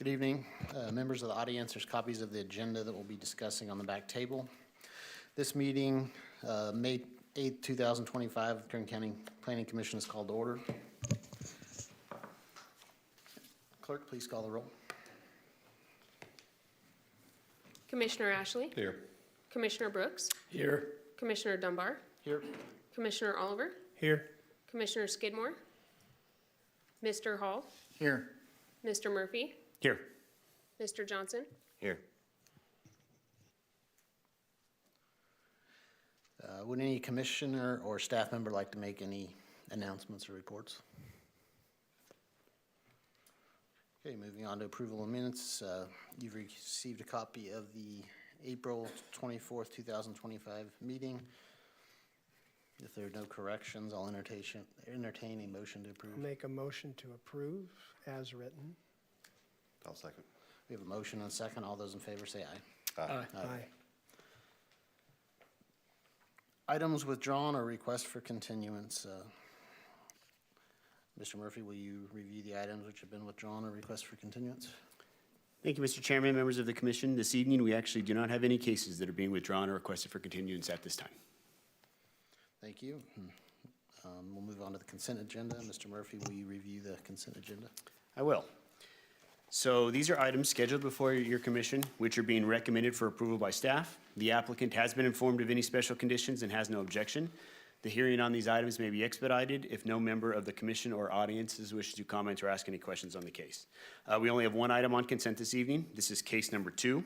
Good evening, members of the audience. There's copies of the agenda that we'll be discussing on the back table. This meeting, May 8th, 2025, the Kern County Planning Commission is called to order. Clerk, please call the roll. Commissioner Ashley? Here. Commissioner Brooks? Here. Commissioner Dunbar, Here. Commissioner Oliver, Here. Commissioner Skidmore, Mr. Hall, Here. Mr. Murphy, Here. Mr. Johnson. Here. Would any commissioner or staff member like to make any announcements or reports? Okay, moving on to approval of minutes. You've received a copy of the April 24th, 2025 meeting. If there are no corrections, I'll entertain a motion to approve. Make a motion to approve as written. I'll second. We have a motion and a second. All those in favor say aye. Aye. Items withdrawn or request for continuance. Mr. Murphy, will you review the items which have been withdrawn or request for continuance? Thank you, Mr. Chairman, members of the commission. This evening, we actually do not have any cases that are being withdrawn or requested for continuance at this time. Thank you. We'll move on to the consent agenda. Mr. Murphy, will you review the consent agenda? I will. So these are items scheduled before your commission, which are being recommended for approval by staff. The applicant has been informed of any special conditions and has no objection. The hearing on these items may be expedited if no member of the commission or audiences wishes to comment or ask any questions on the case. We only have one item on consent this evening. This is case number 2.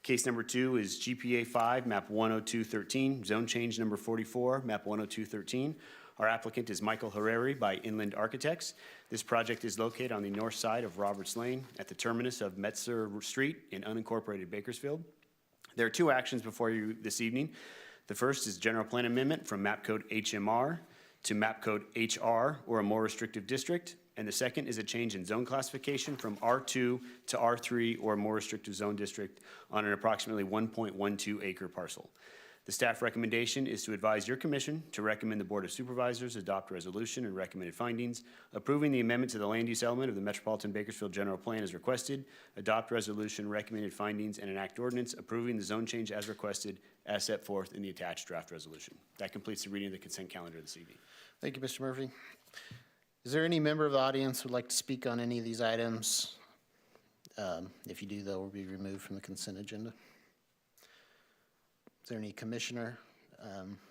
Case number 2 is GPA 5, map 10213, zone change number 44, map 10213. Our applicant is Michael Herreri by Inland Architects. This project is located on the north side of Roberts Lane at the terminus of Metzer Street in unincorporated Bakersfield. There are 2 actions before you this evening. The first is general plan amendment from map code HMR to map code HR, or a more restrictive district. And the second is a change in zone classification from R2 to R3, or a more restrictive zone district, on an approximately 1.12 acre parcel. The staff recommendation is to advise your commission to recommend the Board of Supervisors adopt resolution and recommended findings, approving the amendment to the land use element of the Metropolitan Bakersfield General Plan as requested, adopt resolution, recommended findings, and enact ordinance approving the zone change as requested as set forth in the attached draft resolution. That completes the reading of the consent calendar this evening. Thank you, Mr. Murphy. Is there any member of the audience who would like to speak on any of these items? If you do, they will be removed from the consent agenda. Is there any commissioner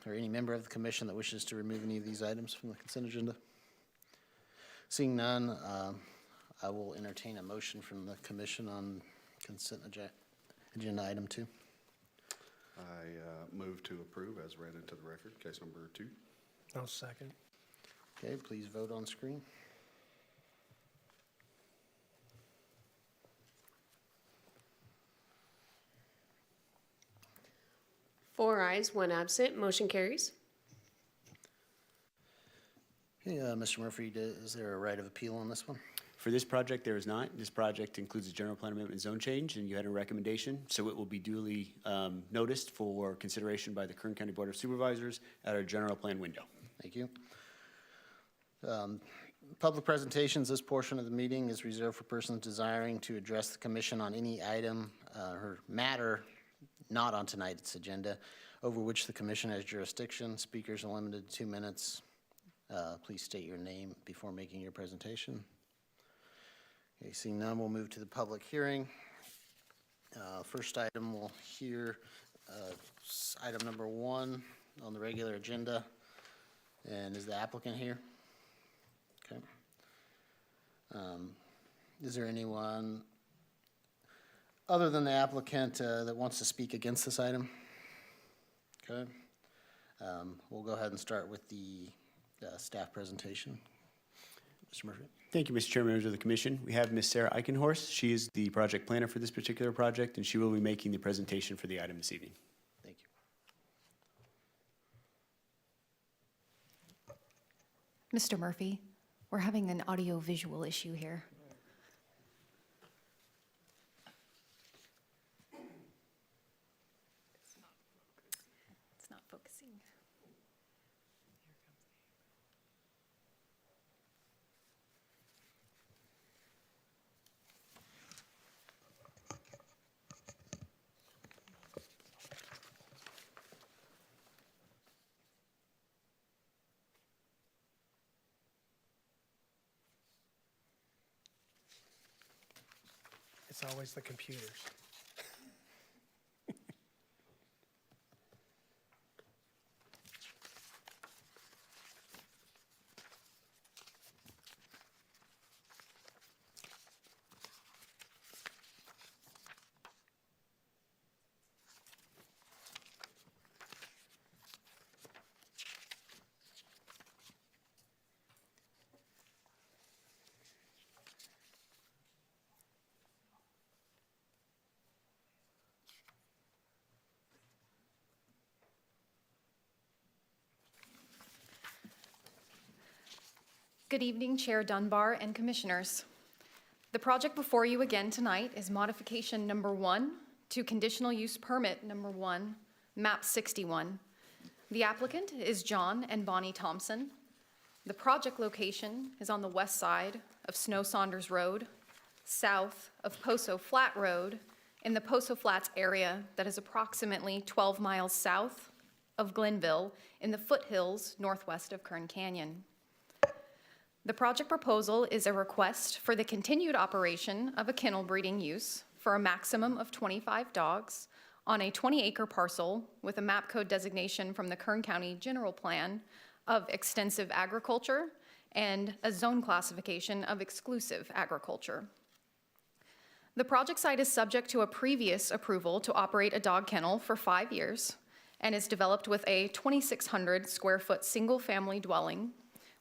or any member of the commission that wishes to remove any of these items from the consent agenda? Seeing none, I will entertain a motion from the commission on consent agenda item 2. I move to approve as read into the record, case number 2. I'll second. Okay, please vote on screen. Four ayes, one absent, motion carries. Okay, Mr. Murphy, is there a right of appeal on this one? For this project, there is not. This project includes a general plan amendment and zone change, and you had a recommendation, so it will be duly noticed for consideration by the Kern County Board of Supervisors at our general plan window. Thank you. Public presentations, this portion of the meeting is reserved for persons desiring to address the commission on any item or matter not on tonight's agenda over which the commission has jurisdiction. Speakers are limited to 2 minutes. Please state your name before making your presentation. Okay, seeing none, we'll move to the public hearing. First item we'll hear item number 1 on the regular agenda. And is the applicant here? Okay. Is there anyone other than the applicant that wants to speak against this item? Okay. We'll go ahead and start with the staff presentation. Mr. Murphy. Thank you, Mr. Chairman, members of the commission. We have Ms. Sarah Eichenhorst. She is the project planner for this particular project, and she will be making the presentation for the item this evening. Thank you. Mr. Murphy, we're having an audio-visual issue here. It's not focusing. It's always the computers. Good evening, Chair Dunbar and Commissioners. The project before you again tonight is modification number 1 to conditional use permit number 1, map 61. The applicant is John and Bonnie Thompson. The project location is on the west side of Snow Saunders Road, south of Poso Flat Road, in the Poso Flats area that is approximately 12 miles south of Glenville in the foothills northwest of Kern Canyon. The project proposal is a request for the continued operation of a kennel breeding use for a maximum of 25 dogs on a 20-acre parcel with a map code designation from the Kern County General Plan of extensive agriculture and a zone classification of exclusive agriculture. The project site is subject to a previous approval to operate a dog kennel for 5 years and is developed with a 2,600 square foot single-family dwelling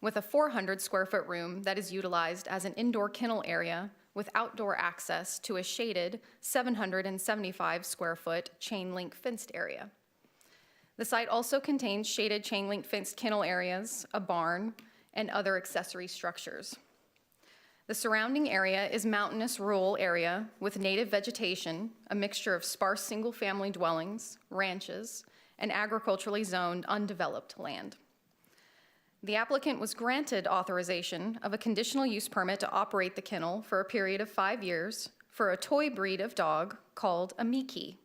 with a 400 square foot room that is utilized as an indoor kennel area with outdoor access to a shaded 775 square foot chain link fenced area. The site also contains shaded chain link fenced kennel areas, a barn, and other accessory structures. The surrounding area is mountainous rural area with native vegetation, a mixture of sparse single-family dwellings, ranches, and agriculturally zoned undeveloped land. The applicant was granted authorization of a conditional use permit to operate the kennel for a period of 5 years for a toy breed of dog called a Miki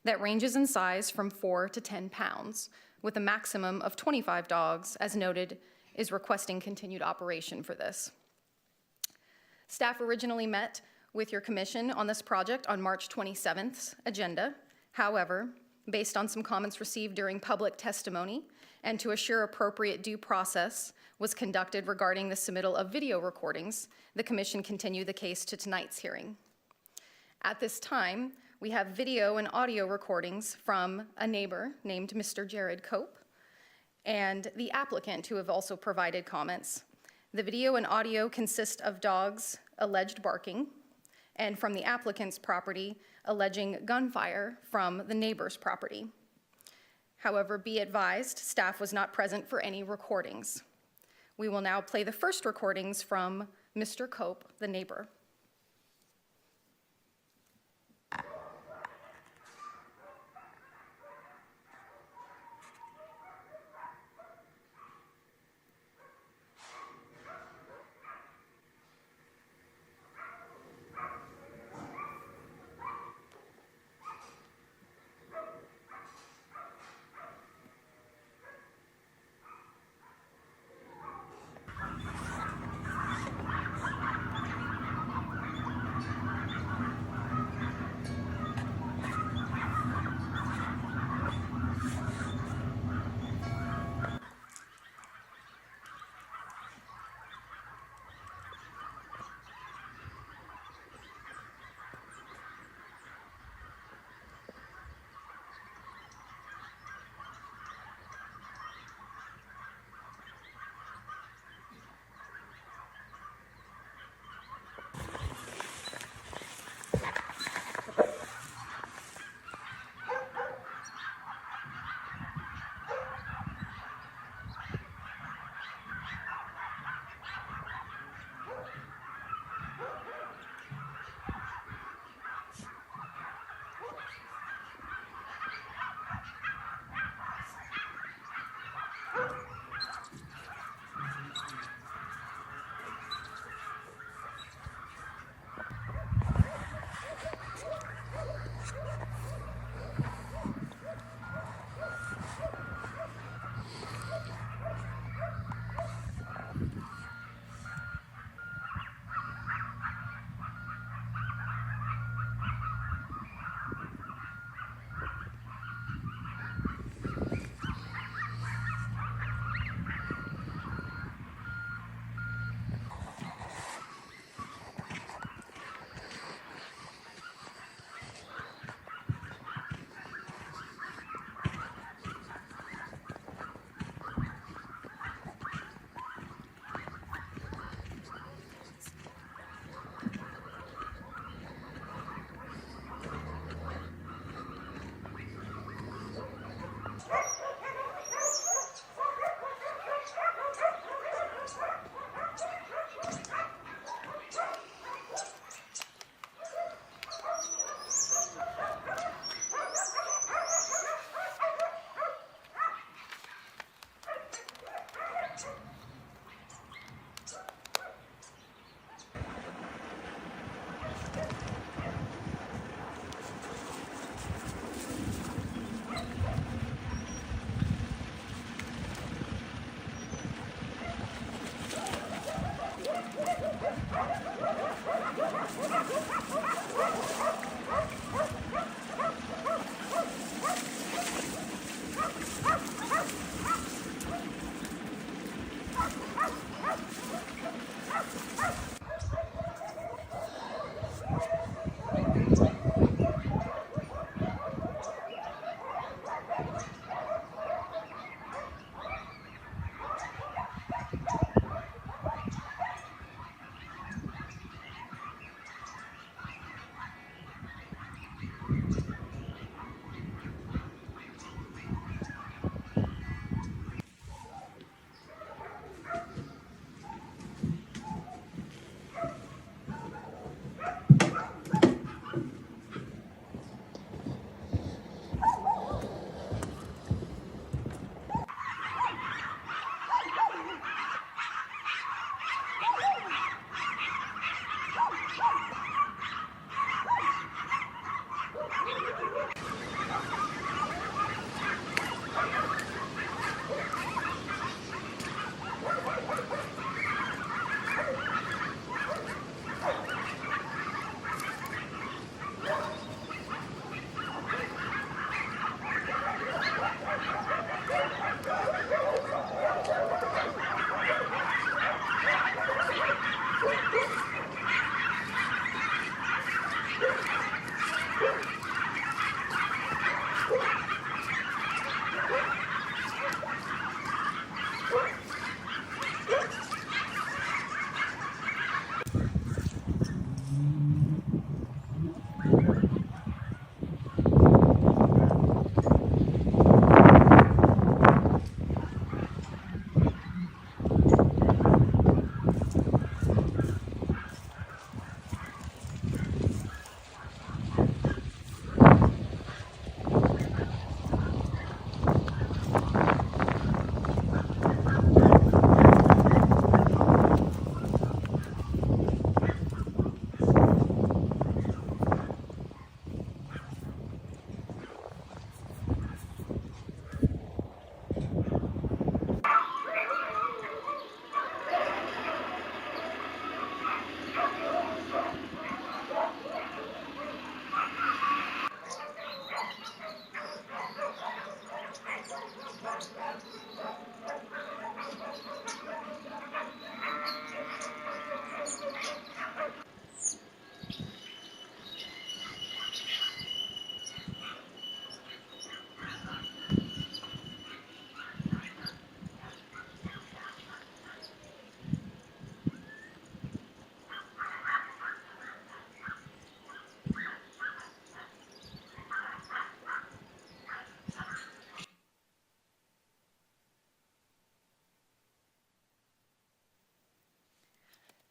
that ranges in size from 4 to 10 pounds, with a maximum of 25 dogs, as noted, is requesting continued operation for this. Staff originally met with your commission on this project on March 27th's agenda. However, based on some comments received during public testimony and to assure appropriate due process was conducted regarding the submittal of video recordings, the commission continued the case to tonight's hearing. At this time, we have video and audio recordings from a neighbor named Mr. Jared Cope and the applicant, who have also provided comments. The video and audio consist of dogs' alleged barking, and from the applicant's property, alleging gunfire from the neighbor's property. However, be advised, staff was not present for any recordings. We will now play the first recordings from Mr. Cope, the neighbor.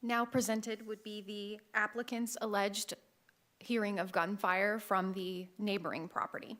Now presented would be the applicant's alleged hearing of gunfire from the neighboring property.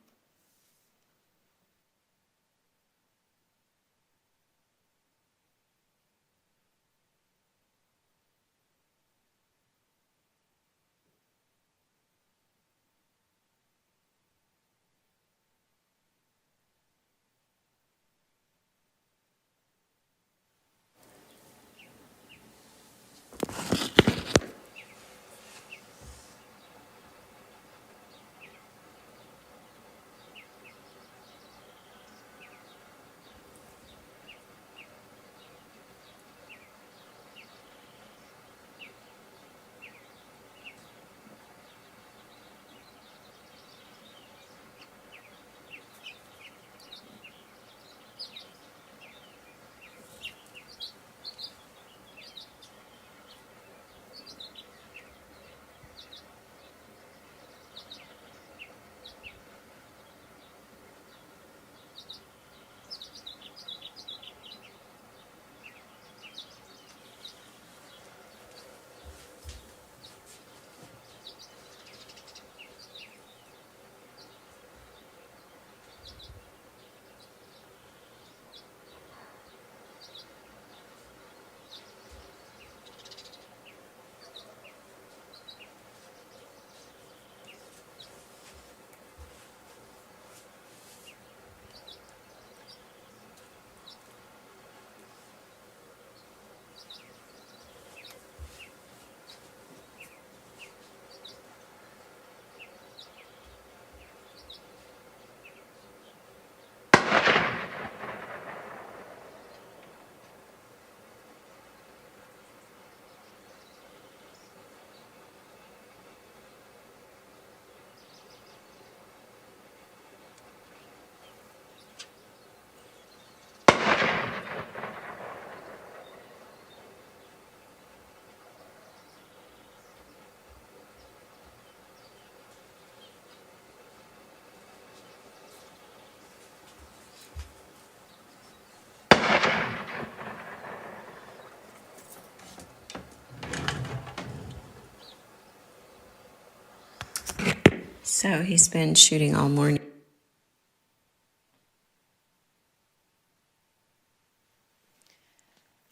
So he's been shooting all morning.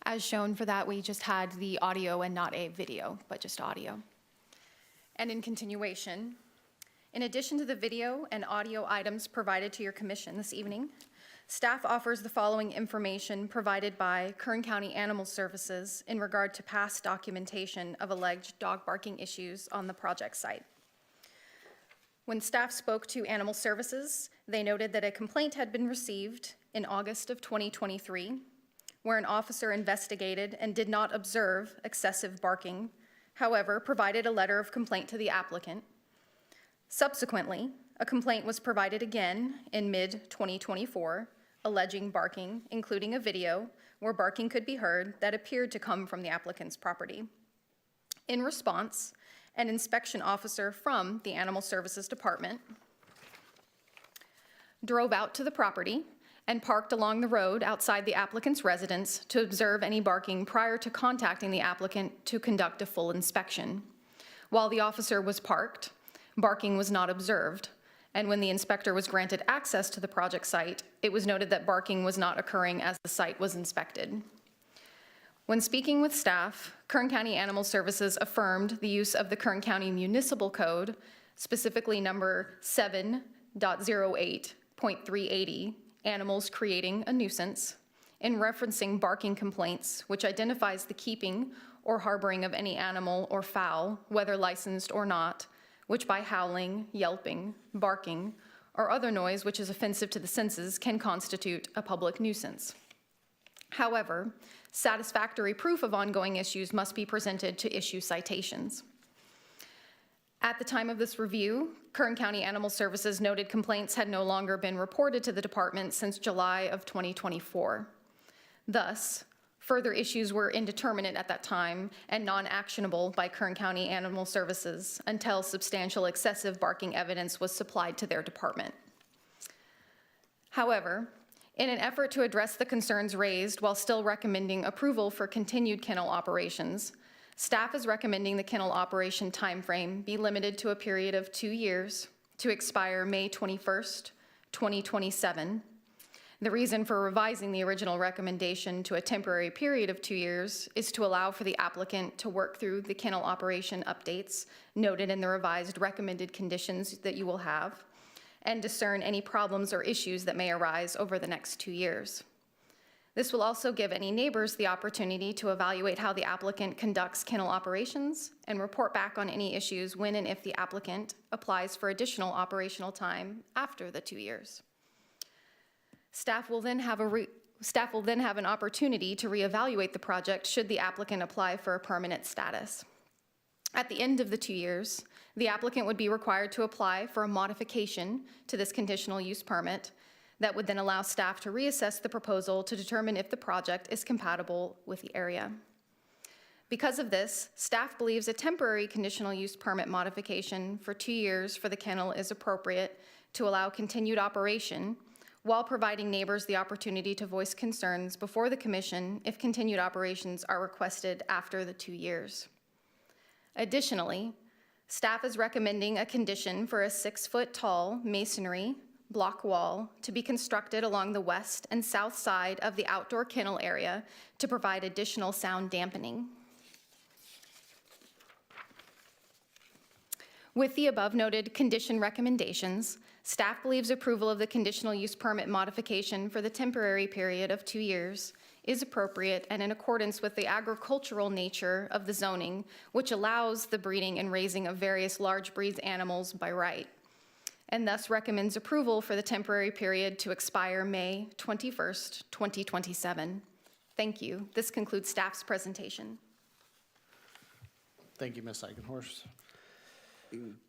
As shown for that, we just had the audio and not a video, but just audio. And in continuation, in addition to the video and audio items provided to your commission this evening, staff offers the following information provided by Kern County Animal Services in regard to past documentation of alleged dog barking issues on the project site. When staff spoke to Animal Services, they noted that a complaint had been received in August of 2023, where an officer investigated and did not observe excessive barking, however, provided a letter of complaint to the applicant. Subsequently, a complaint was provided again in mid-2024, alleging barking, including a video where barking could be heard that appeared to come from the applicant's property. In response, an inspection officer from the Animal Services Department drove out to the property and parked along the road outside the applicant's residence to observe any barking prior to contacting the applicant to conduct a full inspection. While the officer was parked, barking was not observed, and when the inspector was granted access to the project site, it was noted that barking was not occurring as the site was inspected. When speaking with staff, Kern County Animal Services affirmed the use of the Kern County Municipal Code, specifically number 7.08.380, animals creating a nuisance, in referencing barking complaints, which identifies the keeping or harboring of any animal or fowl, whether licensed or not, which by howling, yelping, barking, or other noise which is offensive to the senses can constitute a public nuisance. However, satisfactory proof of ongoing issues must be presented to issue citations. At the time of this review, Kern County Animal Services noted complaints had no longer been reported to the department since July of 2024. Thus, further issues were indeterminate at that time and non-actionable by Kern County Animal Services until substantial excessive barking evidence was supplied to their department. However, in an effort to address the concerns raised while still recommending approval for continued kennel operations, Staff is recommending the kennel operation timeframe be limited to a period of 2 years to expire May 21st, 2027. The reason for revising the original recommendation to a temporary period of 2 years is to allow for the applicant to work through the kennel operation updates noted in the revised recommended conditions that you will have, and discern any problems or issues that may arise over the next 2 years. This will also give any neighbors the opportunity to evaluate how the applicant conducts kennel operations and report back on any issues when and if the applicant applies for additional operational time after the 2 years. Staff will then have an opportunity to reevaluate the project should the applicant apply for a permanent status. At the end of the 2 years, the applicant would be required to apply for a modification to this conditional use permit that would then allow staff to reassess the proposal to determine if the project is compatible with the area. Because of this, staff believes a temporary conditional use permit modification for 2 years for the kennel is appropriate to allow continued operation while providing neighbors the opportunity to voice concerns before the commission if continued operations are requested after the 2 years. Additionally, staff is recommending a condition for a 6-foot-tall masonry block wall to be constructed along the west and south side of the outdoor kennel area to provide additional sound dampening. With the above noted condition recommendations, staff believes approval of the conditional use permit modification for the temporary period of 2 years is appropriate and in accordance with the agricultural nature of the zoning, which allows the breeding and raising of various large breed animals by right, and thus recommends approval for the temporary period to expire May 21st, 2027. Thank you. This concludes staff's presentation. Thank you, Ms. Eichenhorst.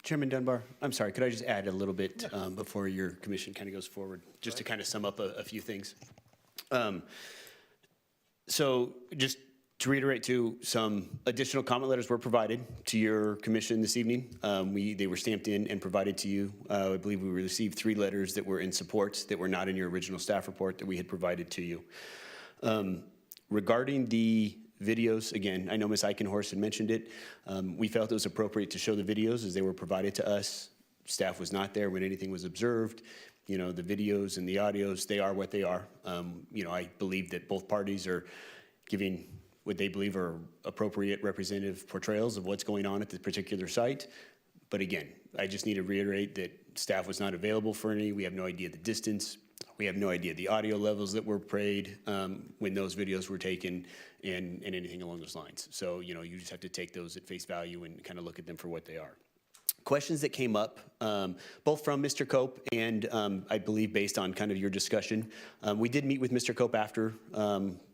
Chairman Dunbar, I'm sorry, could I just add a little bit before your commission kind of goes forward, just to kind of sum up a few things? So just to reiterate too, some additional comment letters were provided to your commission this evening. They were stamped in and provided to you. I believe we received 3 letters that were in support that were not in your original staff report that we had provided to you. Regarding the videos, again, I know Ms. Eichenhorst had mentioned it. We felt it was appropriate to show the videos as they were provided to us. Staff was not there when anything was observed. You know, the videos and the audios, they are what they are. You know, I believe that both parties are giving what they believe are appropriate representative portrayals of what's going on at the particular site. But again, I just need to reiterate that staff was not available for any. We have no idea the distance. We have no idea the audio levels that were played when those videos were taken and anything along those lines. So, you know, you just have to take those at face value and kind of look at them for what they are. Questions that came up, both from Mr. Cope and I believe based on kind of your discussion. We did meet with Mr. Cope after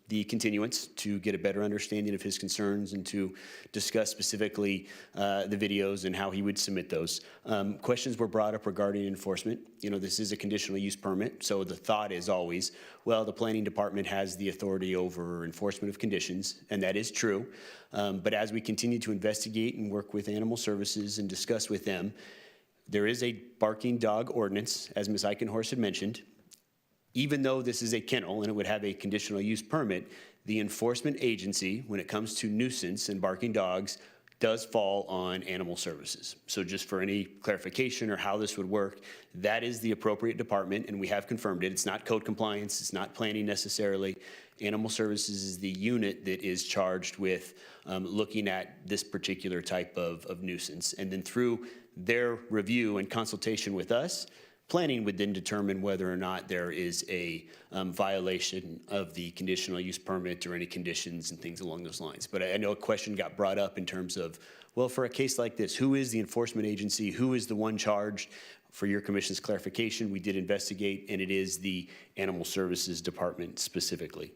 the continuance to get a better understanding of his concerns and to discuss specifically the videos and how he would submit those. Questions were brought up regarding enforcement. You know, this is a conditional use permit, so the thought is always, well, the planning department has the authority over enforcement of conditions, and that is true. But as we continue to investigate and work with animal services and discuss with them, there is a barking dog ordinance, as Ms. Eichenhorst had mentioned. Even though this is a kennel and it would have a conditional use permit, the enforcement agency, when it comes to nuisance and barking dogs, does fall on animal services. So just for any clarification or how this would work, that is the appropriate department, and we have confirmed it. It's not code compliance, it's not planning necessarily. Animal services is the unit that is charged with looking at this particular type of nuisance. And then through their review and consultation with us, planning would then determine whether or not there is a violation of the conditional use permit or any conditions and things along those lines. But I know a question got brought up in terms of, well, for a case like this, who is the enforcement agency? Who is the one charged? For your commission's clarification, we did investigate, and it is the Animal Services Department specifically.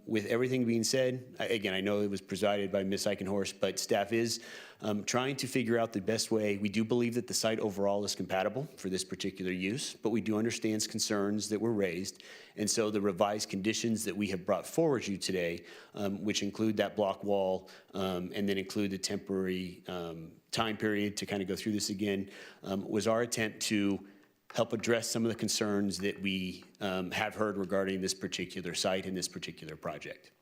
With everything being said, again, I know it was presided by Ms. Eichenhorst, but staff is trying to figure out the best way. We do believe that the site overall is compatible for this particular use, but we do understand concerns that were raised. And so the revised conditions that we have brought forward to you today, which include that block wall and then include the temporary time period to kind of go through this again, was our attempt to help address some of the concerns that we have heard regarding this particular site and this particular project.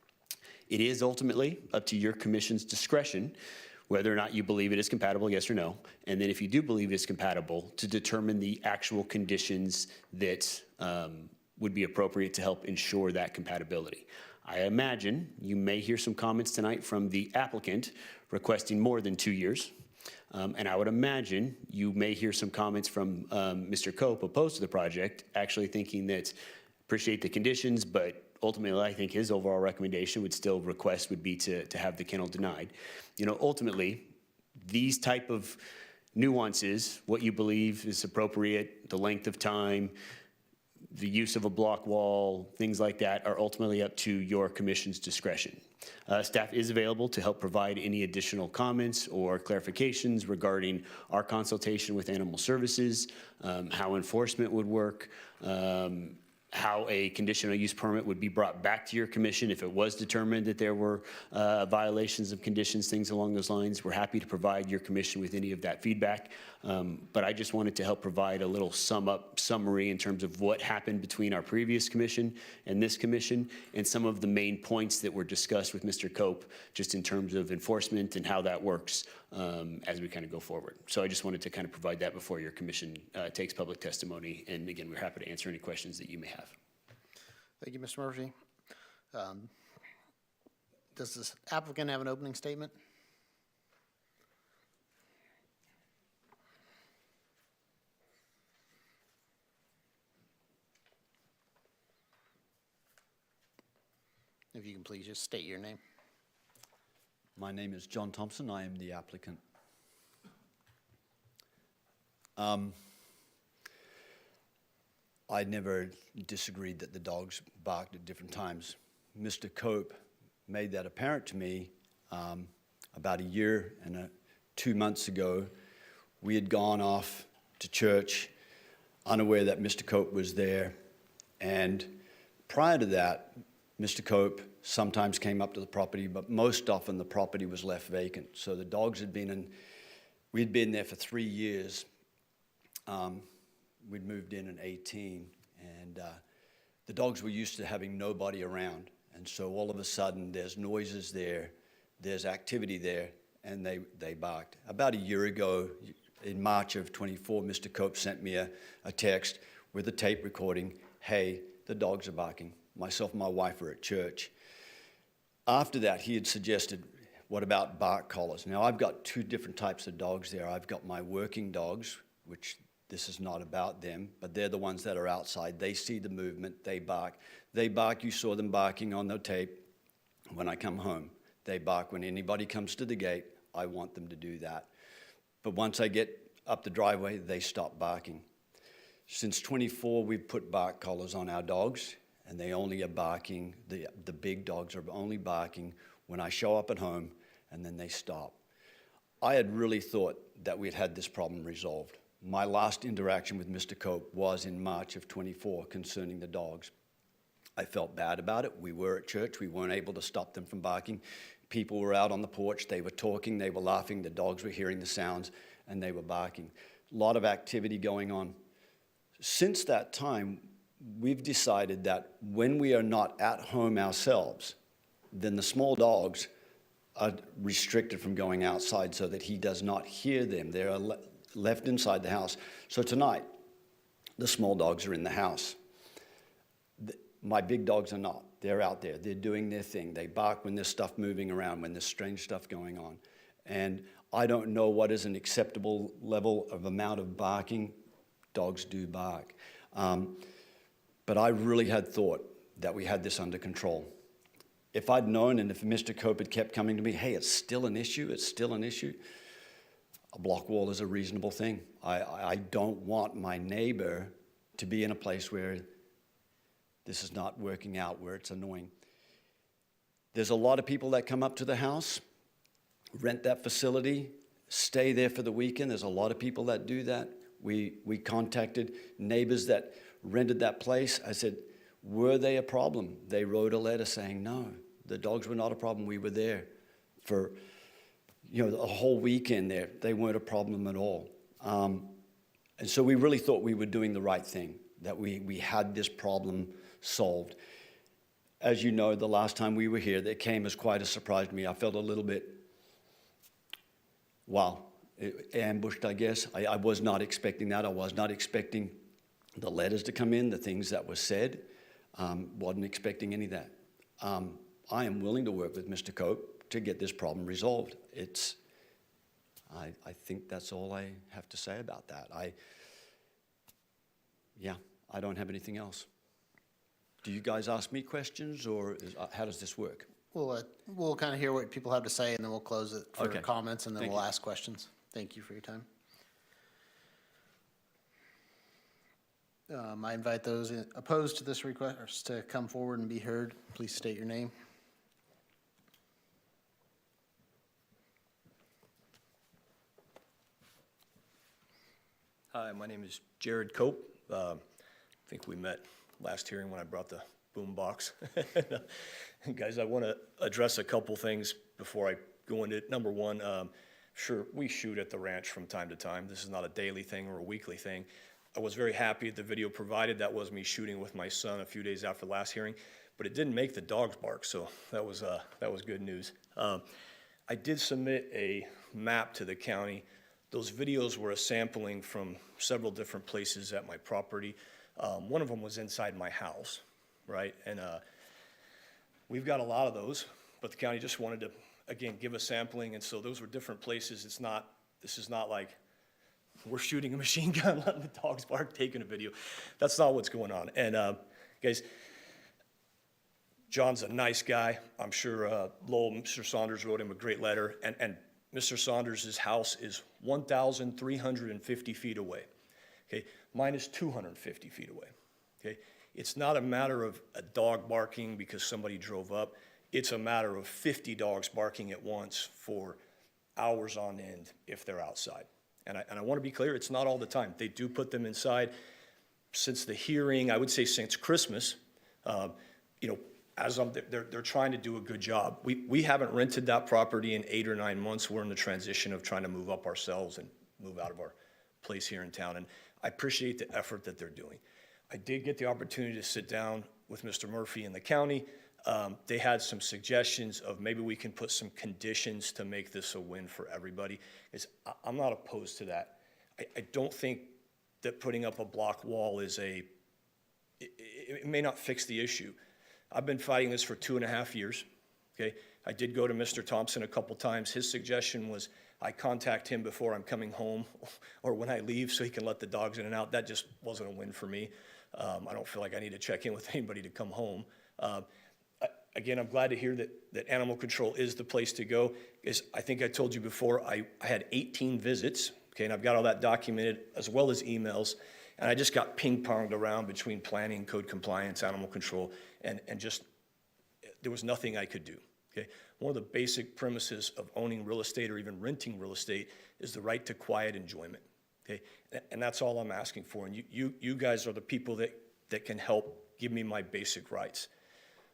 It is ultimately up to your commission's discretion whether or not you believe it is compatible, yes or no. And then if you do believe it's compatible, to determine the actual conditions that would be appropriate to help ensure that compatibility. I imagine you may hear some comments tonight from the applicant requesting more than 2 years. And I would imagine you may hear some comments from Mr. Cope opposed to the project, actually thinking that appreciate the conditions, but ultimately I think his overall recommendation would be to have the kennel denied. You know, ultimately, these type of nuances, what you believe is appropriate, the length of time, the use of a block wall, things like that are ultimately up to your commission's discretion. Staff is available to help provide any additional comments or clarifications regarding our consultation with Animal Services, how enforcement would work, how a conditional use permit would be brought back to your commission if it was determined that there were violations of conditions, things along those lines. We're happy to provide your commission with any of that feedback. But I just wanted to help provide a little summary in terms of what happened between our previous commission and this commission and some of the main points that were discussed with Mr. Cope just in terms of enforcement and how that works as we kind of go forward. So I just wanted to kind of provide that before your commission takes public testimony. And again, we're happy to answer any questions that you may have. Thank you, Mr. Murphy. Does this applicant have an opening statement? If you can please just state your name. My name is John Thompson. I am the applicant. I never disagreed that the dogs barked at different times. Mr. Cope made that apparent to me about a year and 2 months ago. We had gone off to church, unaware that Mr. Cope was there. And prior to that, Mr. Cope sometimes came up to the property, but most often the property was left vacant. So the dogs had been in, we'd been there for 3 years. We'd moved in 18, and the dogs were used to having nobody around. And so all of a sudden there's noises there, there's activity there, and they barked. About a year ago, in March of 24, Mr. Cope sent me a text with a tape recording, hey, the dogs are barking. Myself and my wife were at church. After that, he had suggested, what about bark collars? Now, I've got 2 different types of dogs there. I've got my working dogs, which this is not about them, but they're the ones that are outside. They see the movement, they bark. They bark, you saw them barking on the tape when I come home. They bark when anybody comes to the gate. I want them to do that. But once I get up the driveway, they stop barking. Since 24, we've put bark collars on our dogs, and they only are barking, the big dogs are only barking when I show up at home, and then they stop. I had really thought that we'd had this problem resolved. My last interaction with Mr. Cope was in March of 24 concerning the dogs. I felt bad about it. We were at church. We weren't able to stop them from barking. People were out on the porch. They were talking. They were laughing. The dogs were hearing the sounds, and they were barking. A lot of activity going on. Since that time, we've decided that when we are not at home ourselves, then the small dogs are restricted from going outside so that he does not hear them. They are left inside the house. So tonight, the small dogs are in the house. My big dogs are not. They're out there. They're doing their thing. They bark when there's stuff moving around, when there's strange stuff going on. And I don't know what is an acceptable level of amount of barking. Dogs do bark. But I really had thought that we had this under control. If I'd known, and if Mr. Cope had kept coming to me, hey, it's still an issue, it's still an issue, a block wall is a reasonable thing. I don't want my neighbor to be in a place where this is not working out, where it's annoying. There's a lot of people that come up to the house, rent that facility, stay there for the weekend. There's a lot of people that do that. We contacted neighbors that rented that place. I said, were they a problem? They wrote a letter saying, no, the dogs were not a problem. We were there for, a whole weekend there. They weren't a problem at all. And so we really thought we were doing the right thing, that we had this problem solved. as you know, the last time we were here, that came as quite a surprise to me. I felt a little bit, wow, ambushed, I guess. I was not expecting that. I was not expecting the letters to come in, the things that were said. Wasn't expecting any of that. I am willing to work with Mr. Cope to get this problem resolved. I think that's all I have to say about that. I don't have anything else. Do you guys ask me questions, or how does this work? We'll kind of hear what people have to say, and then we'll close it for Okay. comments, and then Thank we'll you. ask questions. Thank you for your time. I invite those opposed to this request to come forward and be heard. Please state your name. Hi, my name is Jared Cope. I think we met last hearing when I brought the boom box. Guys, I want to address a couple things before I go into it. Number one, sure, we shoot at the ranch from time to time. This is not a daily thing or a weekly thing. I was very happy at the video provided. That was me shooting with my son a few days after the last hearing, but it didn't make the dogs bark, so that was good news. I did submit a map to the county. Those videos were a sampling from several different places at my property. One of them was inside my house, right? And we've got a lot of those, but the county just wanted to, again, give a sampling, and so those were different places. This is not like we're shooting a machine gun, letting the dogs bark, taking a video. That's not what's going on. And guys, John's a nice guy. I'm sure Lowell, Mr. Saunders wrote him a great letter, and Mr. Saunders' house is 1,350 feet away. Okay, mine is 250 feet away. Okay, it's not a matter of a dog barking because somebody drove up. It's a matter of 50 dogs barking at once for hours on end if they're outside. And I want to be clear, it's not all the time. They do put them inside. Since the hearing, I would say since Christmas, they're trying to do a good job. We haven't rented that property in 8 or 9 months. We're in the transition of trying to move up ourselves and move out of our place here in town. And I appreciate the effort that they're doing. I did get the opportunity to sit down with Mr. Murphy in the county. They had some suggestions of maybe we can put some conditions to make this a win for everybody. I'm not opposed to that. I don't think that putting up a block wall it may not fix the issue. I've been fighting this for 2.5 years, okay? I did go to Mr. Thompson a couple times. His suggestion was I contact him before I'm coming home or when I leave so he can let the dogs in and out. That just wasn't a win for me. I don't feel like I need to check in with anybody to come home. Again, I'm glad to hear that animal control is the place to go. I think I told you before, I had 18 visits, okay, and I've got all that documented as well as emails, and I just got ping-ponged around between planning, code compliance, animal control, and just there was nothing I could do, okay? One of the basic premises of owning real estate or even renting real estate is the right to quiet enjoyment, okay? And that's all I'm asking for, and you guys are the people that can help give me my basic rights.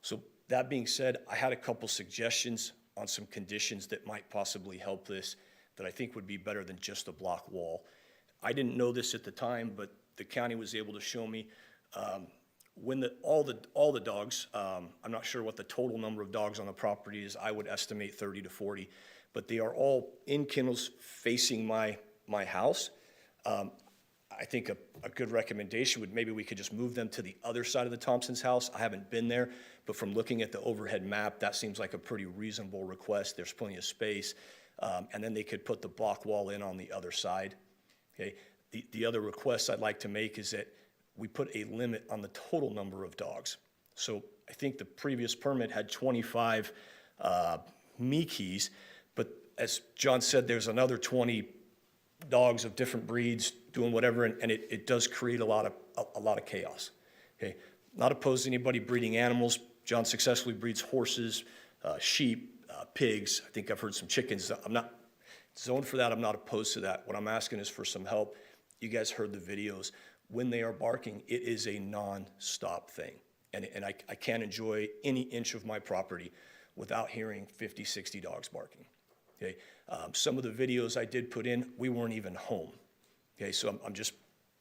So that being said, I had a couple suggestions on some conditions that might possibly help this that I think would be better than just a block wall. I didn't know this at the time, but the county was able to show me when all the dogs, I'm not sure what the total number of dogs on the property is. I would estimate 30 to 40, but they are all in kennels facing my house. I think a good recommendation would maybe we could just move them to the other side of the Thompson's house. I haven't been there, but from looking at the overhead map, that seems like a pretty reasonable request. There's plenty of space. And then they could put the block wall in on the other side. Okay. The other request I'd like to make is that we put a limit on the total number of dogs. So I think the previous permit had 25 Mickeys, but as John said, there's another 20 dogs of different breeds doing whatever, and it does create a lot of chaos. Okay, not opposed to anybody breeding animals. John successfully breeds horses, sheep, pigs. I think I've heard some chickens. I'm not zoned for that. I'm not opposed to that. What I'm asking is for some help. You guys heard the videos. When they are barking, it is a non-stop thing, and I can't enjoy any inch of my property without hearing 50, 60 dogs barking. Okay, some of the videos I did put in, we weren't even home. Okay, so I'm just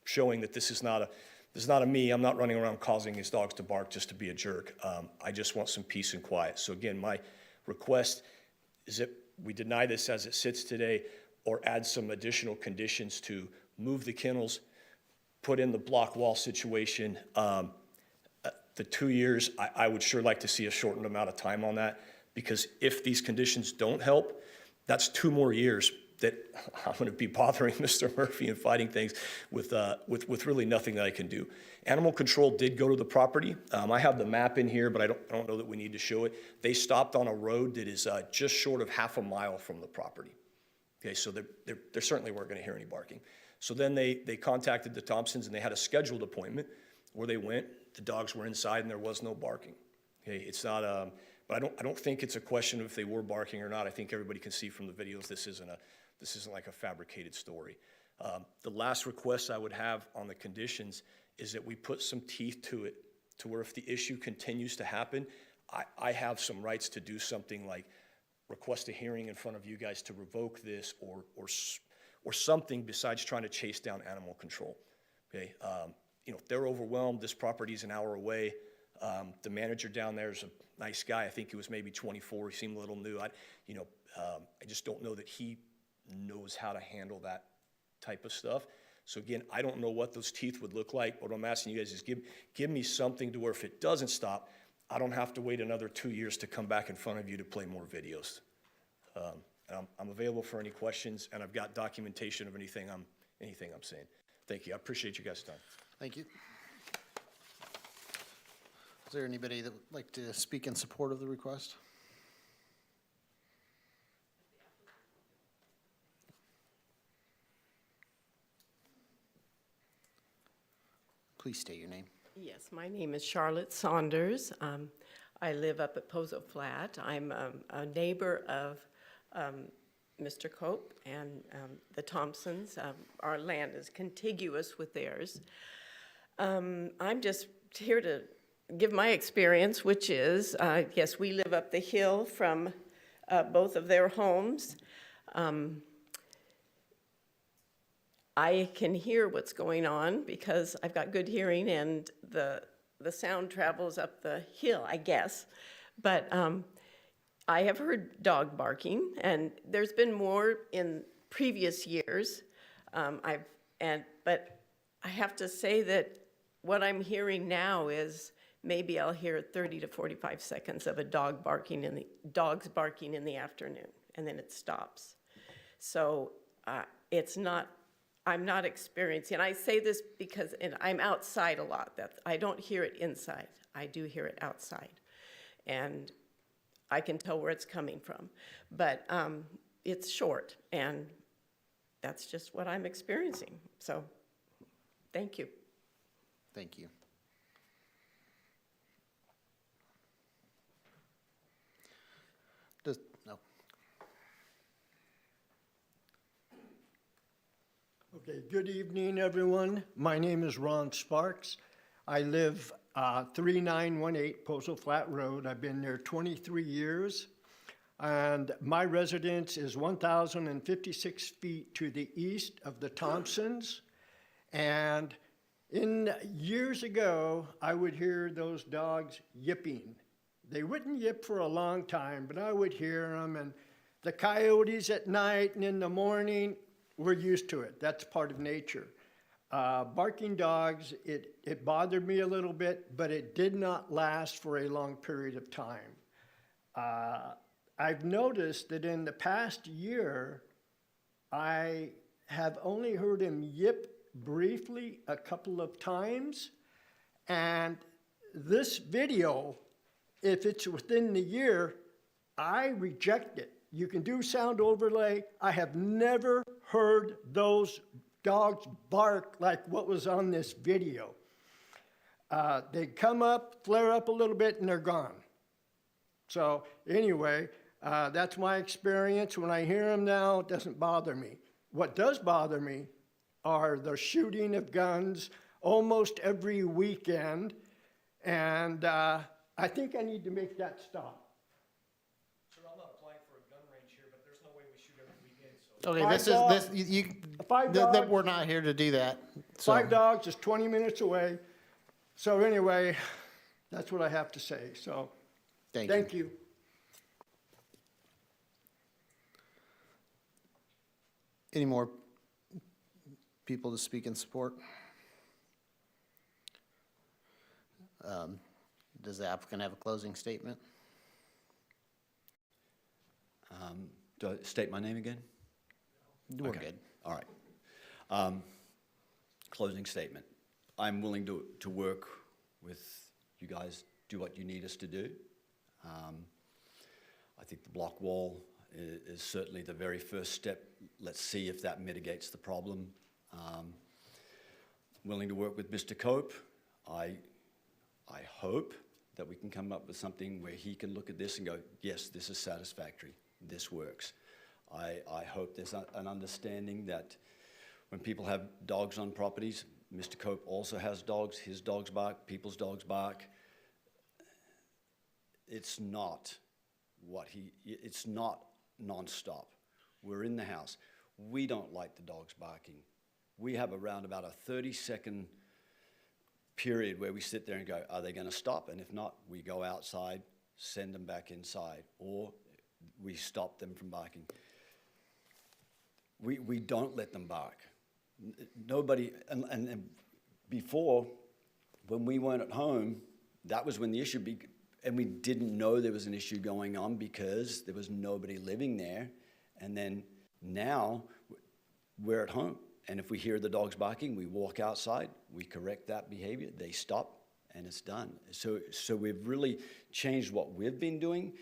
showing that this is not This is not a me, I'm not running around causing these dogs to bark just to be a jerk. I just want some peace and quiet. So again, my request is that we deny this as it sits today, or add some additional conditions to move the kennels, put in the block wall situation. The 2 years, I would sure like to see a shortened amount of time on that, because if these conditions don't help, that's 2 more years that I'm gonna be bothering Mr. Murphy and fighting things with really nothing that I can do. Animal control did go to the property. I have the map in here, but I don't know that we need to show it. They stopped on a road that is just short of half a mile from the property. Okay, so they certainly weren't gonna hear any barking. So then they contacted the Thompsons, and they had a scheduled appointment where they went. The dogs were inside and there was no barking. Okay, it's not, but I don't think it's a question of if they were barking or not. I think everybody can see from the videos this isn't like a fabricated story. The last request I would have on the conditions is that we put some teeth to it, to where if the issue continues to happen, I have some rights to do something like request a hearing in front of you guys to revoke this, or something besides trying to chase down animal control. Okay, you know, if they're overwhelmed, this property's an hour away. The manager down there is a nice guy. I think he was maybe 24. He seemed a little new. I just don't know that he knows how to handle that type of stuff. So again, I don't know what those teeth would look like. What I'm asking you guys is give me something to where if it doesn't stop, I don't have to wait another 2 years to come back in front of you to play more videos. I'm available for any questions, and I've got documentation of anything I'm saying. Thank you. I appreciate you guys' time. Thank you. Is there anybody that would like to speak in support of the request? Please state your name. Yes, my name is Charlotte Saunders. I live up at Pozo Flat. I'm a neighbor of Mr. Cope and the Thompsons. Our land is contiguous with theirs. I'm just here to give my experience, which is, yes, we live up the hill from both of their homes. I can hear what's going on because I've got good hearing, and the sound travels up the hill, I guess. But I have heard dog barking, and there's been more in previous years. But I have to say that what I'm hearing now is maybe I'll hear 30 to 45 seconds of a dogs barking in the afternoon, and then it stops. So I'm not experiencing, and I say this because I'm outside a lot. I don't hear it inside. I do hear it outside. And I can tell where it's coming from. But it's short, and that's just what I'm experiencing. So, thank you. Thank you. No. Okay, good evening, everyone. My name is Ron Sparks. I live 3918 Pozo Flat Road. I've been there 23 years, and my residence is 1,056 feet to the east of the Thompsons. And years ago, I would hear those dogs yipping. They wouldn't yip for a long time, but I would hear them, and the coyotes at night and in the morning, we're used to it. That's part of nature. Barking dogs, it bothered me a little bit, but it did not last for a long period of time. I've noticed that in the past year, I have only heard him yip briefly a couple of times, and this video, if it's within the year, I reject it. You can do sound overlay. I have never heard those dogs bark like what was on this video. They come up, flare up a little bit, and they're gone. So anyway, that's my experience. When I hear them now, it doesn't bother me. What does bother me are the shooting of guns almost every weekend, and I think I need to make that stop. Sir, I'm not applying for a gun range here, but there's no way we shoot every weekend, so. Okay, 5 That dogs, we're not here to do that, so. 5 dogs is 20 minutes away. So anyway, that's what I have to say, so, thank you. Any more people to speak in support? Does the applicant have a closing statement? Do I state my name again? We're Okay. good. All right. Closing statement. I'm willing to work with you guys, do what you need us to do. I think the block wall is certainly the very first step. Let's see if that mitigates the problem. Willing to work with Mr. Cope. I hope that we can come up with something where he can look at this and go, yes, this is satisfactory. This works. I hope there's an understanding that when people have dogs on properties, Mr. Cope also has dogs, his dogs bark, people's dogs bark. It's not it's not nonstop. We're in the house. We don't like the dogs barking. We have around about a 30-second period where we sit there and go, are they going to stop? And if not, we go outside, send them back inside, or we stop them from barking. We don't let them bark. Nobody, and before, when we weren't at home, that was when the issue and we didn't know there was an issue going on because there was nobody living there. And then now we're at home. And if we hear the dogs barking, we walk outside, we correct that behavior, they stop, and it's done. So we've really changed what we've been doing.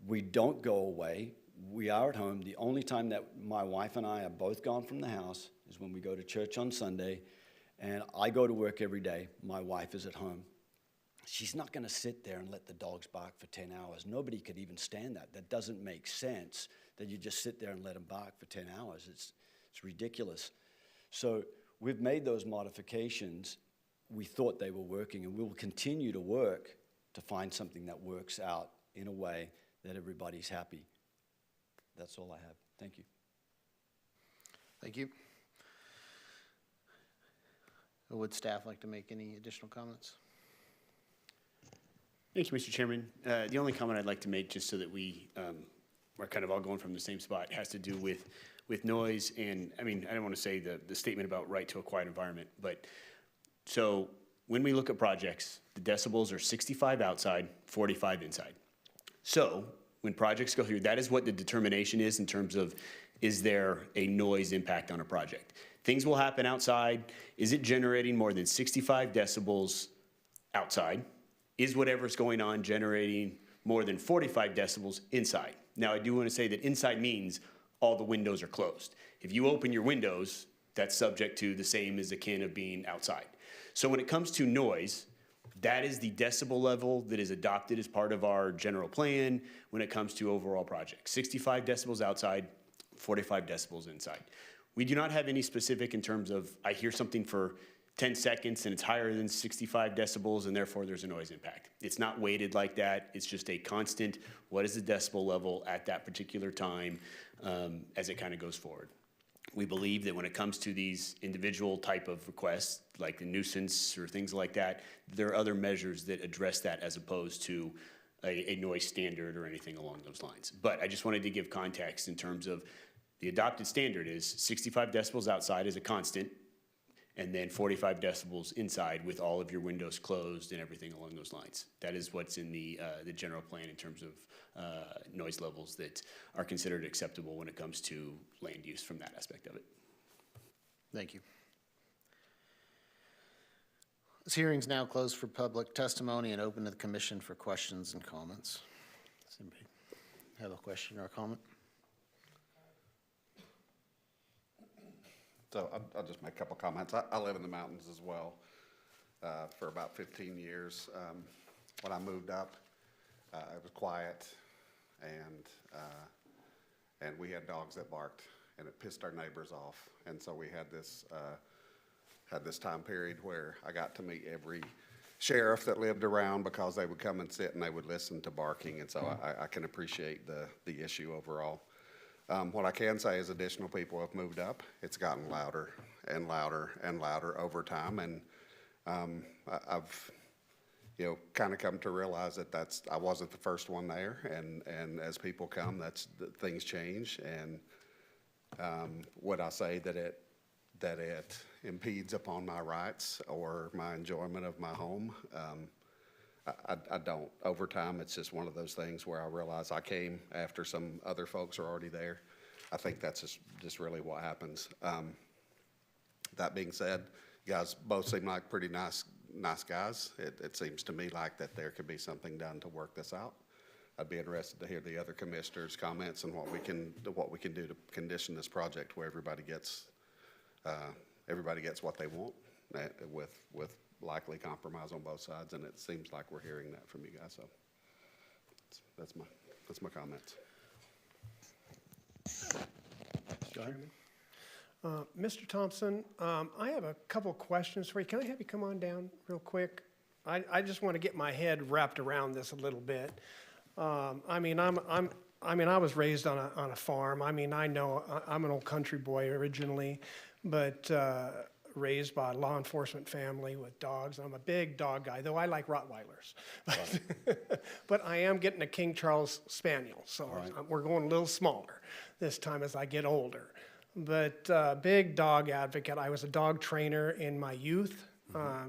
We don't go away. We are at home. The only time that my wife and I are both gone from the house is when we go to church on Sunday, and I go to work every day. My wife is at home. She's not going to sit there and let the dogs bark for 10 hours. Nobody could even stand that. That doesn't make sense that you just sit there and let them bark for 10 hours. It's ridiculous. So we've made those modifications. We thought they were working, and we will continue to work to find something that works out in a way that everybody's happy. That's all I have. Thank you. Thank you. Would staff like to make any additional comments? Thank you, Mr. Chairman. The only comment I'd like to make, just so that we are kind of all going from the same spot, has to do with noise. And I mean, I don't want to say the statement about right to a quiet environment, but so when we look at projects, the decibels are 65 outside, 45 inside. So when projects go through, that is what the determination is in terms of, is there a noise impact on a project? Things will happen outside. Is it generating more than 65 decibels outside? Is whatever's going on generating more than 45 decibels inside? Now, I do want to say that inside means all the windows are closed. If you open your windows, that's subject to the same as akin of being outside. So when it comes to noise, that is the decibel level that is adopted as part of our general plan when it comes to overall projects. 65 decibels outside, 45 decibels inside. We do not have any specific in terms of, I hear something for 10 seconds and it's higher than 65 decibels and therefore there's a noise impact. It's not weighted like that. It's just a constant, what is the decibel level at that particular time as it kind of goes forward. We believe that when it comes to these individual type of requests, like the nuisance or things like that, there are other measures that address that as opposed to a noise standard or anything along those lines. But I just wanted to give context in terms of the adopted standard is 65 decibels outside is a constant, and then 45 decibels inside with all of your windows closed and everything along those lines. That is what's in the general plan in terms of noise levels that are considered acceptable when it comes to land use from that aspect of it. Thank you. This hearing's now closed for public testimony and open to the commission for questions and comments. Does anybody have a question or a comment? So I'll just make a couple comments. I live in the mountains as well for about 15 years. When I moved up, it was quiet, and we had dogs that barked, and it pissed our neighbors off. And so we had this time period where I got to meet every sheriff that lived around because they would come and sit and they would listen to barking. And so I can appreciate the issue overall. What I can say is additional people have moved up. It's gotten louder and louder and louder over time, and I've, kind of come to realize that I wasn't the first one there, and as people come, things change, and would I say that it impedes upon my rights or my enjoyment of my home? I don't. Over time, it's just one of those things where I realize I came after some other folks are already there. I think that's just really what happens. That being said, you guys both seem like pretty nice guys. It seems to me like that there could be something done to work this out. I'd be interested to hear the other commissioners' comments and what we can do to condition this project where everybody gets what they want, with likely compromise on both sides, and it seems like we're hearing that from you guys. So that's my comments. Go ahead. Mr. Thompson, I have a couple questions for you. Can I have you come on down real quick? I just want to get my head wrapped around this a little bit. I was raised on a farm. I know I'm an old country boy originally, but raised by a law enforcement family with dogs. I'm a big dog guy, though I like Rottweilers. But I am getting a King Charles Spaniel, so we're going a little smaller this time as I get older. But big dog advocate. I was a dog trainer in my youth,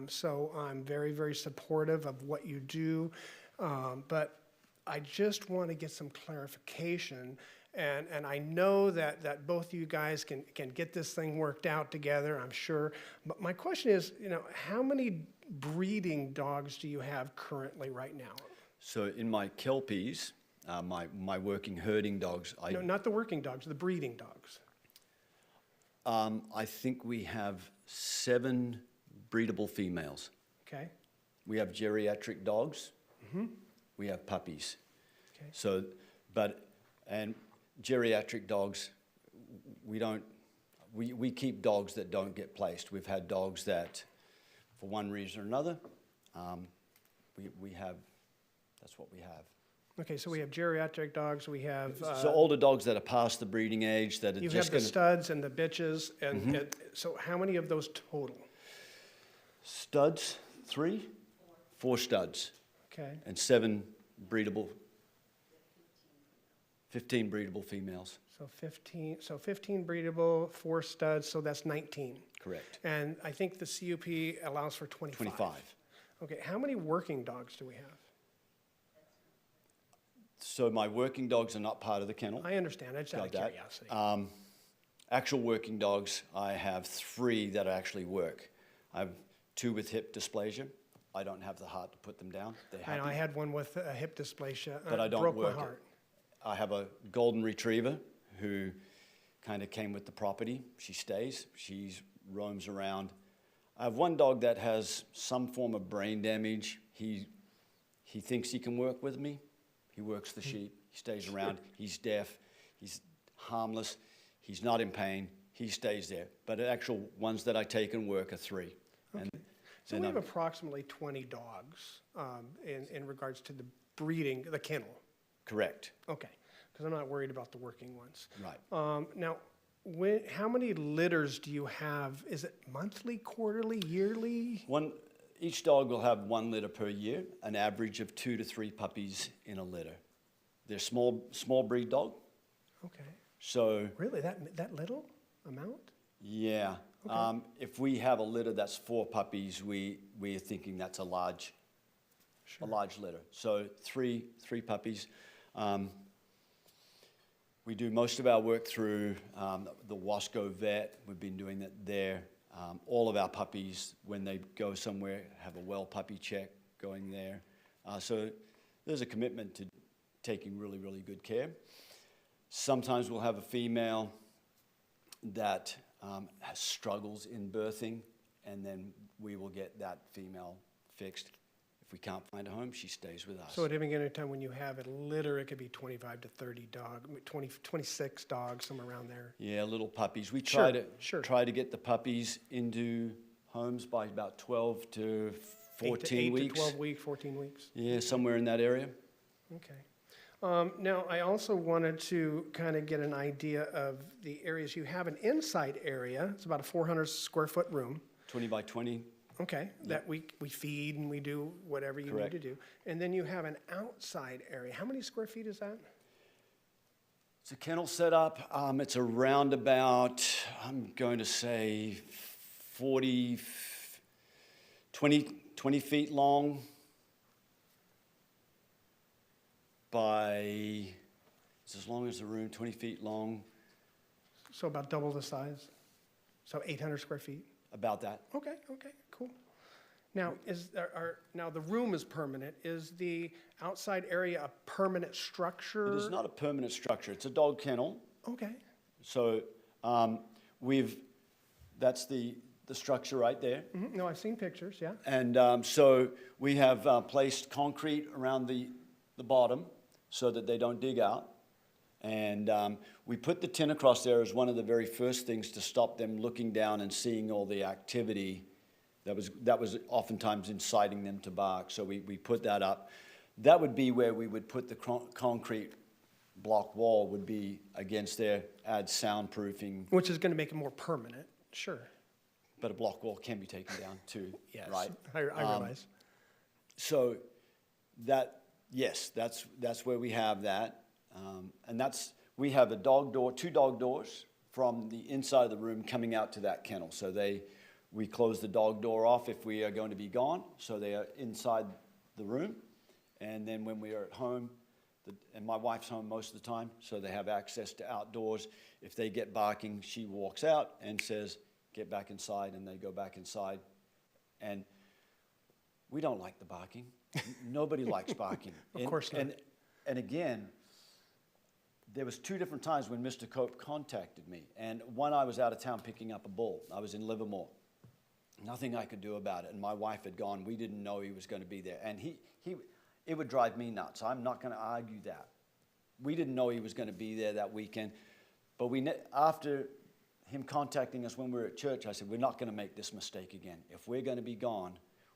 so I'm very, very supportive of what you do. But I just want to get some clarification. And I know that both of you guys can get this thing worked out together, I'm sure. But my question is, how many breeding dogs do you have currently right now? So in my Kelpies, my working herding dogs, No, not the working dogs, the breeding dogs. I think we have 7 breedable females. Okay. We have geriatric dogs. We have puppies. Okay. So, and geriatric dogs, we keep dogs that don't get placed. We've had dogs that, for one reason or another, that's what we have. Okay, so we have geriatric dogs, we have... So older dogs that are past the breeding age that are you just have the studs and the bitches, and so how many of those total? Studs, 3? 4 studs. Okay. And 7 breedable, 15 breedable females. So 15 breedable, 4 studs, so that's 19. Correct. And I think the CUP allows for 25. 25. Okay, how many working dogs do we have? So my working dogs are not part of the kennel. I understand, I just out of Got curiosity. that. Actual working dogs, I have 3 that actually work. I have 2 with hip dysplasia. I don't have the heart to put them down. They're happy. I know, I had one with hip dysplasia. But I don't broke work my it. heart. I have a golden retriever who kind of came with the property. She stays. She roams around. I have one dog that has some form of brain damage. He thinks he can work with me. He works the sheep. He stays around. He's deaf. He's harmless. He's not in pain. He stays there. But the actual ones that I take and work are 3. Okay. So and we have approximately 20 dogs in regards to the breeding, the kennel. Correct. Okay, because I'm not worried about the working ones. Right. Now, how many litters do you have? Is it monthly, quarterly, yearly? Each dog will have 1 litter per year, an average of 2 to 3 puppies in a litter. They're small breed dog. Okay. So Really, that little amount? yeah, Okay. if we have a litter that's 4 puppies, we are thinking that's a large litter. So 3 puppies. We do most of our work through the Wasco vet. We've been doing that there. All of our puppies, when they go somewhere, have a well puppy check going there. So there's a commitment to taking really, really good care. Sometimes we'll have a female that has struggles in birthing, and then we will get that female fixed. If we can't find a home, she stays with us. So at any given time when you have a litter, it could be 25 to 30 dogs, 26 dogs, somewhere around there. Yeah, little puppies. We Sure, try to get the puppies into homes by about 12 to 14 8 weeks. to 12 weeks, 14 weeks. Yeah, somewhere in that area. Okay. Now, I also wanted to kind of get an idea of the areas. You have an inside area, it's about a 400 square foot room, 20 by 20, okay, that we feed and we do whatever you need Correct. to do. And then you have an outside area. How many square feet is that? it's a kennel setup. It's around about, I'm going to say 20 feet long by, it's as long as the room, 20 feet long, So about double the size? So 800 square feet? about that. Okay, cool. Now, now the room is permanent. Is the outside area a permanent structure? It is not a permanent structure. It's a dog kennel. Okay, So that's the structure right there. no, I've seen pictures, yeah. And so we have placed concrete around the bottom so that they don't dig out. And we put the tin across there as one of the very first things to stop them looking down and seeing all the activity that was oftentimes inciting them to bark. So we put that up. That would be where we would put the concrete block wall would be against there, add soundproofing, Which is going to make it more permanent, sure. but a block wall can be taken down too, Yes, right? I realize. So yes, that's where we have that. And we have two dog doors from the inside of the room coming out to that kennel. So we close the dog door off if we are going to be gone, so they are inside the room. And then when we are at home, and my wife's home most of the time, so they have access to outdoors. If they get barking, she walks out and says, get back inside, and they go back inside. And we don't like the barking. Nobody likes barking. Of course not. And again, there was 2 different times when Mr. Cope contacted me. And one, I was out of town picking up a bull. I was in Livermore. Nothing I could do about it. And my wife had gone. We didn't know he was going to be there. And it would drive me nuts. I'm not going to argue that. We didn't know he was going to be there that weekend. But after him contacting us when we were at church, I said, we're not going to make this mistake again. If we're going to be gone,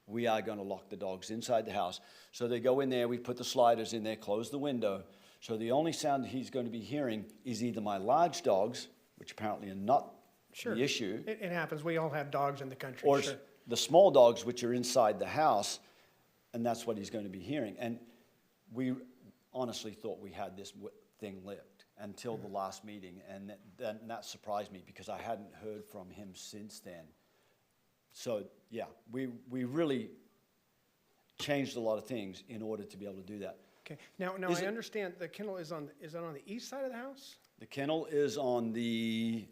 we are going to lock the dogs inside the house. So they go in there. We put the sliders in there, close the window. So the only sound that he's going to be hearing is either my large dogs, which apparently are not Sure. the issue, It happens. We all have dogs in the country, or sure. the small dogs, which are inside the house, and that's what he's going to be hearing. And we honestly thought we had this thing licked until the last meeting, and that surprised me because I hadn't heard from him since then. So, yeah, we really changed a lot of things in order to be able to do that. Okay, now I understand the kennel is on the east side of the house? The kennel is on the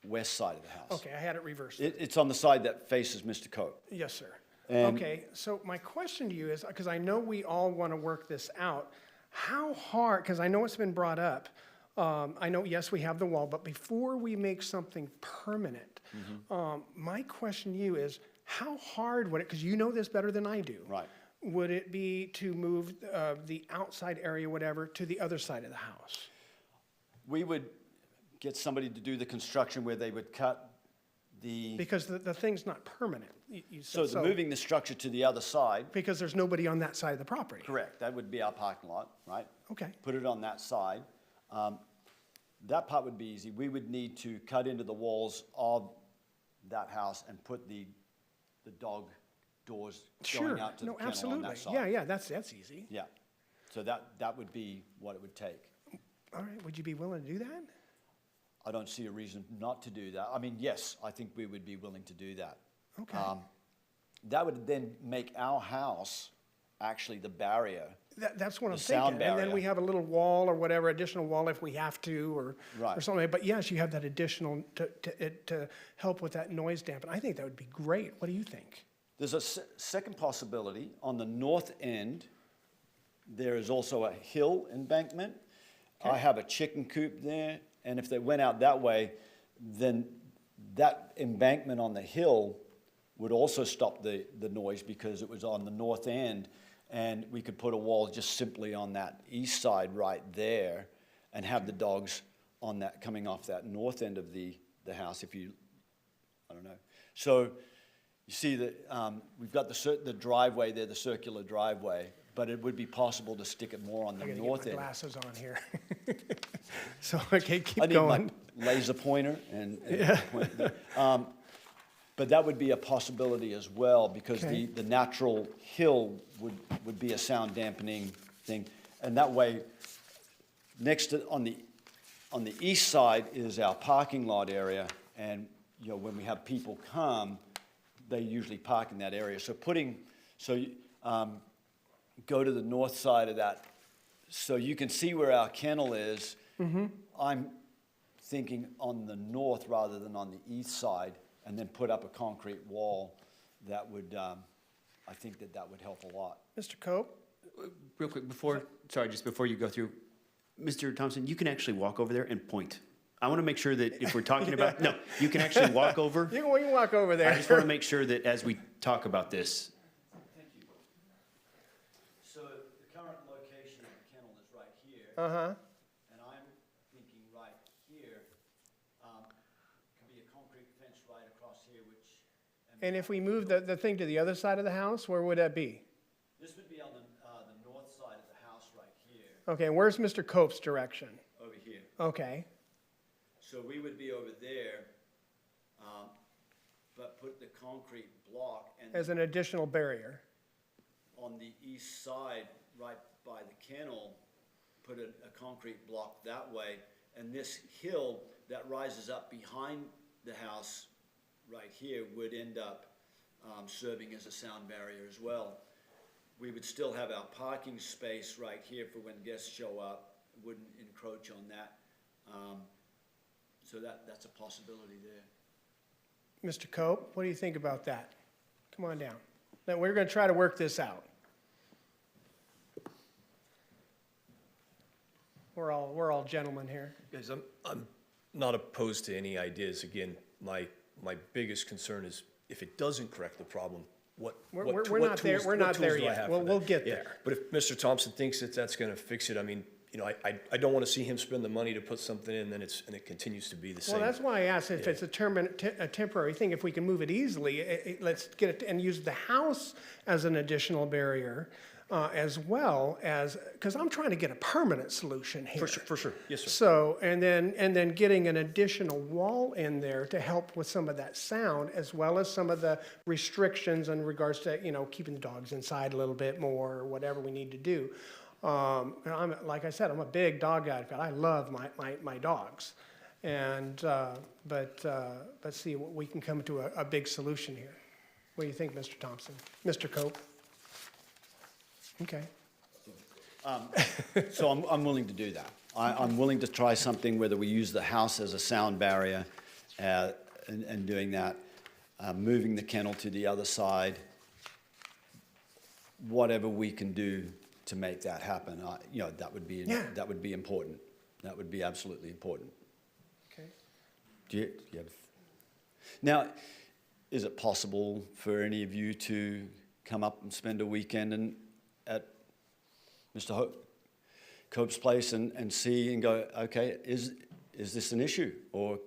west side of the house. Okay, I had it reversed. It's on the side that faces Mr. Cope. Yes, sir. And- Okay, so my question to you is, because I know we all want to work this out, how hard, because I know it's been brought up, I know, yes, we have the wall, but before we make something permanent, my question to you is, how hard would it, because you know this better than I do. Right. Would it be to move the outside area, whatever, to the other side of the house? We would get somebody to do the construction where they would cut the, Because the thing's not permanent. so the moving the structure to the other side, Because there's nobody on that side of the property. correct, that would be our parking lot, right? Okay. Put it on that side. That part would be easy. We would need to cut into the walls of that house and put the dog doors going Sure, out to the no, kennel on absolutely. that side. Yeah, that's easy. Yeah, so that would be what it would take. All right, would you be willing to do that? I don't see a reason not to do that. I mean, yes, I think we would be willing to do that. Okay. That would then make our house actually the barrier. That's what I'm The sound thinking. And then barrier. we have a little wall or whatever, additional wall if we have to, or Right. something. But yes, you have that additional to help with that noise dampen. I think that would be great. What do you think? There's a second possibility. On the north end, there is also a hill embankment. I have a chicken coop there, and if they went out that way, then that embankment on the hill would also stop the noise because it was on the north end, and we could put a wall just simply on that east side right there and have the dogs on that, coming off that north end of the house if you, I don't know. So you see that we've got the driveway there, the circular driveway, but it would be possible to stick it more on I the gotta north get my end. glasses on here. So, okay, I keep need my going. laser pointer and point there. But that would be a possibility as well, because Okay. the natural hill would be a sound dampening thing. And that way, next to, on the east side is our parking lot area, and, you know, when we have people come, they usually park in that area. So go to the north side of that, so you can see where our kennel is. I'm thinking on the north rather than on the east side, and then put up a concrete wall. That would, I think that would help a lot. Mr. Cope? Real quick, just before you go through, Mr. Thompson, you can actually walk over there and point. I want to make sure that if we're talking about, no, you can actually walk over. You can walk over there. I just want to make sure that as we talk about this, Thank you. So the current location of the kennel is right here. Uh-huh. And I'm thinking right here, could be a concrete fence right across here, which. And if we move the thing to the other side of the house, where would that be? This would be on the north side of the house right here, Okay, and where's Mr. Cope's direction? over here. Okay, So we would be over there, but put the concrete block and as an additional barrier. on the east side, right by the kennel, put a concrete block that way. And this hill that rises up behind the house right here would end up serving as a sound barrier as well. We would still have our parking space right here for when guests show up, wouldn't encroach on that. So that's a possibility there. Mr. Cope, what do you think about that? Come on down. Now, we're gonna try to work this out. We're all gentlemen here. Guys, I'm not opposed to any ideas. Again, my biggest concern is if it doesn't correct the problem, what We're what not there- tools- we're what not tools there do I yet. have We'll- for we'll that? get Yeah. there. But if Mr. Thompson thinks that that's gonna fix it, I mean, you know, I don't wanna see him spend the money to put something in, and it continues to be the same. Well, that's why I asked if it's a temporary thing, if we can move it easily, let's get it, and use the house as an additional barrier, as well as, because I'm trying to get a permanent solution here. For sure, yes, sir. So, and then getting an additional wall in there to help with some of that sound, as well as some of the restrictions in regards to, you know, keeping the dogs inside a little bit more, or whatever we need to do. Like I said, I'm a big dog advocate. I love my dogs. And, but let's see, we can come to a big solution here. What do you think, Mr. Thompson? Mr. Cope? Okay. So I'm willing to do that. I'm willing to try something, whether we use the house as a sound barrier, and doing that, moving the kennel to the other side, whatever we can do to make that happen. You know, that would be Yeah. that would be important. That would be absolutely important. Okay. Do you have? Now, is it possible for any of you to come up and spend a weekend at Mr. Cope's place and see and go, okay, is this an issue, or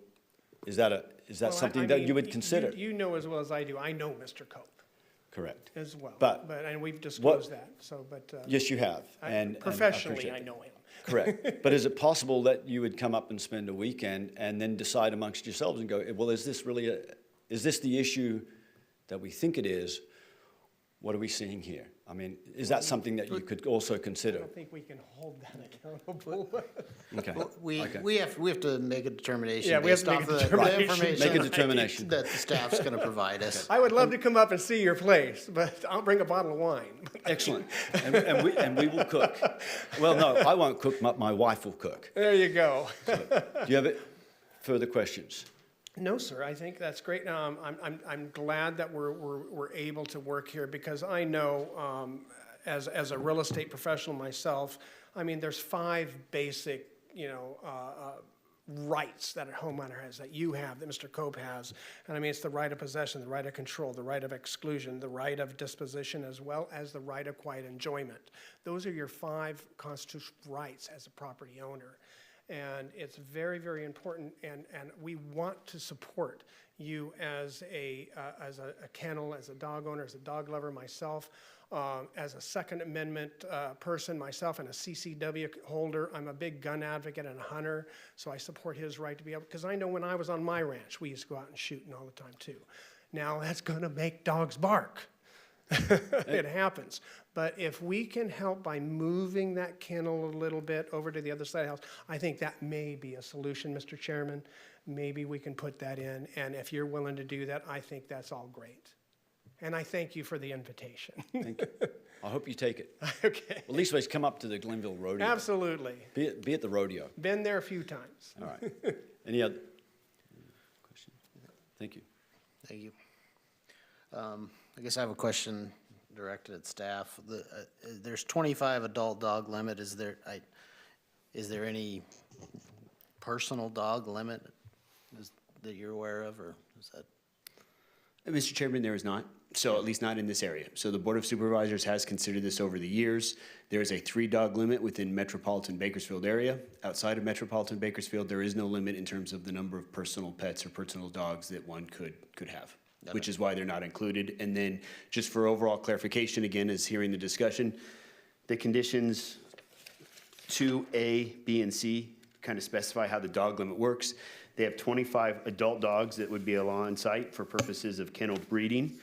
is that Well, something I that mean, you would consider? You know as well as I do, I know Mr. Cope Correct. as well. But And we've disclosed that, so, but. Yes, you have. And I Professionally, appreciate I that. know him. Correct. But is it possible that you would come up and spend a weekend and then decide amongst yourselves and go, well, is this the issue that we think it is? What are we seeing here? I mean, is that something that you could also I consider? don't think we can hold that accountable. Okay. We Okay. have to make a determination Yeah, we have based to make off a of the determination. information. Make a determination. That the staff's gonna provide us. I would love to come up and see your place, but I'll bring a bottle of wine. Excellent. And we will cook. Well, no, I won't cook. My wife will cook. There you go. Do you have further questions? No, sir, I think that's great. I'm glad that we're able to work here, because I know, as a real estate professional myself, I mean, there's 5 basic, rights that a homeowner has, that you have, that Mr. Cope has. And I mean, it's the right of possession, the right of control, the right of exclusion, the right of disposition, as well as the right of quiet enjoyment. Those are your 5 constitutional rights as a property owner. And it's very, very important, and we want to support you as a kennel, as a dog owner, as a dog lover, myself, as a Second Amendment person, myself, and a CCW holder. I'm a big gun advocate and a hunter, so I support his right to be able, because I know when I was on my ranch, we used to go out and shooting all the time too. Now, that's gonna make dogs bark. It happens. But if we can help by moving that kennel a little bit over to the other side of the house, I think that may be a solution, Mr. Chairman. Maybe we can put that in, and if you're willing to do that, I think that's all great. And I thank you for the invitation. Thank you. I hope you take it. Okay, Well, leastways, come up to the Glenville Rodeo. absolutely. Be at the rodeo. Been there a few times. All right. Any other questions? Thank you. Thank you. I guess I have a question directed at staff. There's 25 adult dog limit. Is there any personal dog limit that you're aware of, or is that? Mr. Chairman, there is not, so at least not in this area. So the Board of Supervisors has considered this over the years. There is a 3-dog limit within metropolitan Bakersfield area. Outside of metropolitan Bakersfield, there is no limit in terms of the number of personal pets or personal dogs that one could have, which is why they're not included. And then, just for overall clarification, again, as hearing the discussion, the conditions 2A, B, and C kind of specify how the dog limit works. They have 25 adult dogs that would be on site for purposes of kennel breeding.